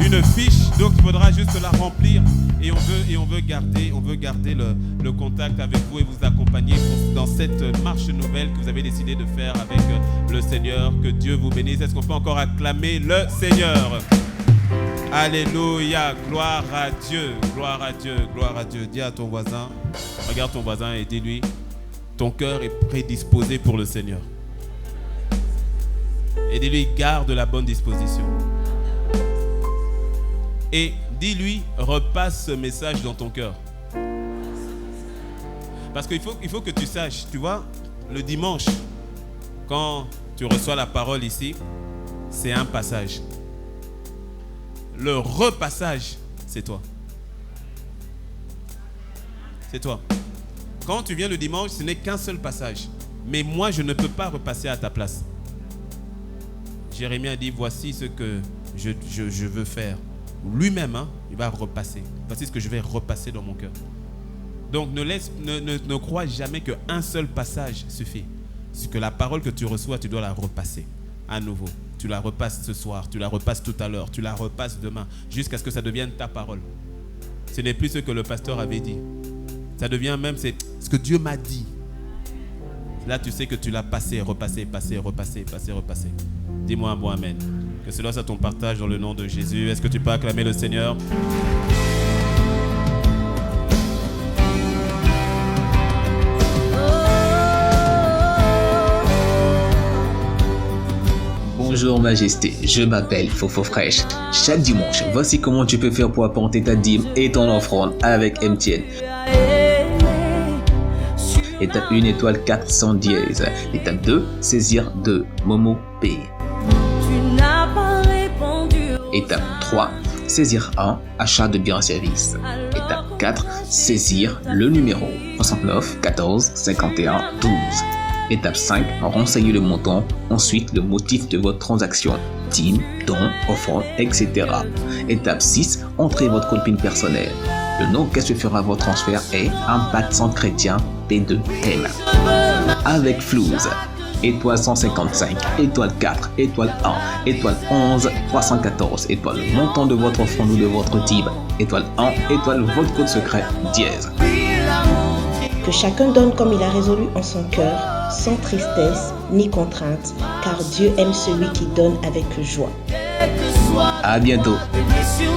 une fiche. Donc il faudra juste la remplir. Et on veut garder le contact avec vous et vous accompagner dans cette marche nouvelle que vous avez décidé de faire avec le Seigneur. Que Dieu vous bénisse. Est-ce qu'on peut encore acclamer le Seigneur? Alléluia, gloire à Dieu, gloire à Dieu, gloire à Dieu. Dis à ton voisin, regarde ton voisin et dis-lui, ton cœur est prédisposé pour le Seigneur. Et dis-lui, garde la bonne disposition. Et dis-lui, repasse ce message dans ton cœur. Parce qu'il faut que tu saches, tu vois, le dimanche, quand tu reçois la parole ici, c'est un passage. Le repassage, c'est toi. C'est toi. Quand tu viens le dimanche, ce n'est qu'un seul passage. Mais moi, je ne peux pas repasser à ta place. Jérémie a dit, voici ce que je veux faire. Lui-même, il va repasser. Voici ce que je vais repasser dans mon cœur. Donc, ne crois jamais qu'un seul passage suffit. C'est que la parole que tu reçois, tu dois la repasser à nouveau. Tu la repasses ce soir, tu la repasses tout à l'heure, tu la repasses demain, jusqu'à ce que ça devienne ta parole. Ce n'est plus ce que le pasteur avait dit. Ça devient même, c'est ce que Dieu m'a dit. Là, tu sais que tu l'as passé, repassé. Dis-moi un bon amen. Que cela soit ton partage dans le nom de Jésus. Est-ce que tu peux acclamer le Seigneur? Bonjour Majesté, je m'appelle Fofo Fraîche. Chaque dimanche, voici comment tu peux faire pour apporter ta dîme et ton offrande avec MTN. Étape 1, étoile 400 dièse. Étape 2, saisir 2, Momo Pay. Étape 3, saisir 1, achat de biens et services. Étape 4, saisir le numéro 69 14 51 12. Étape 5, renseigner le montant, ensuite le motif de votre transaction, dîme, don, offrande, etc. Étape 6, entrez votre code PIN personnel. Le nom qu'elle se fera votre transfert est Impact Centre Chrétien P2M. Avec Flouze, étoile 155, étoile 4, étoile 1, étoile 11, 314, étoile le montant de votre offrande ou de votre dîme, étoile 1, étoile votre code secret, dièse. Que chacun donne comme il a résolu en son cœur, sans tristesse ni contrainte, car Dieu aime celui qui donne avec joie. À bientôt. Sur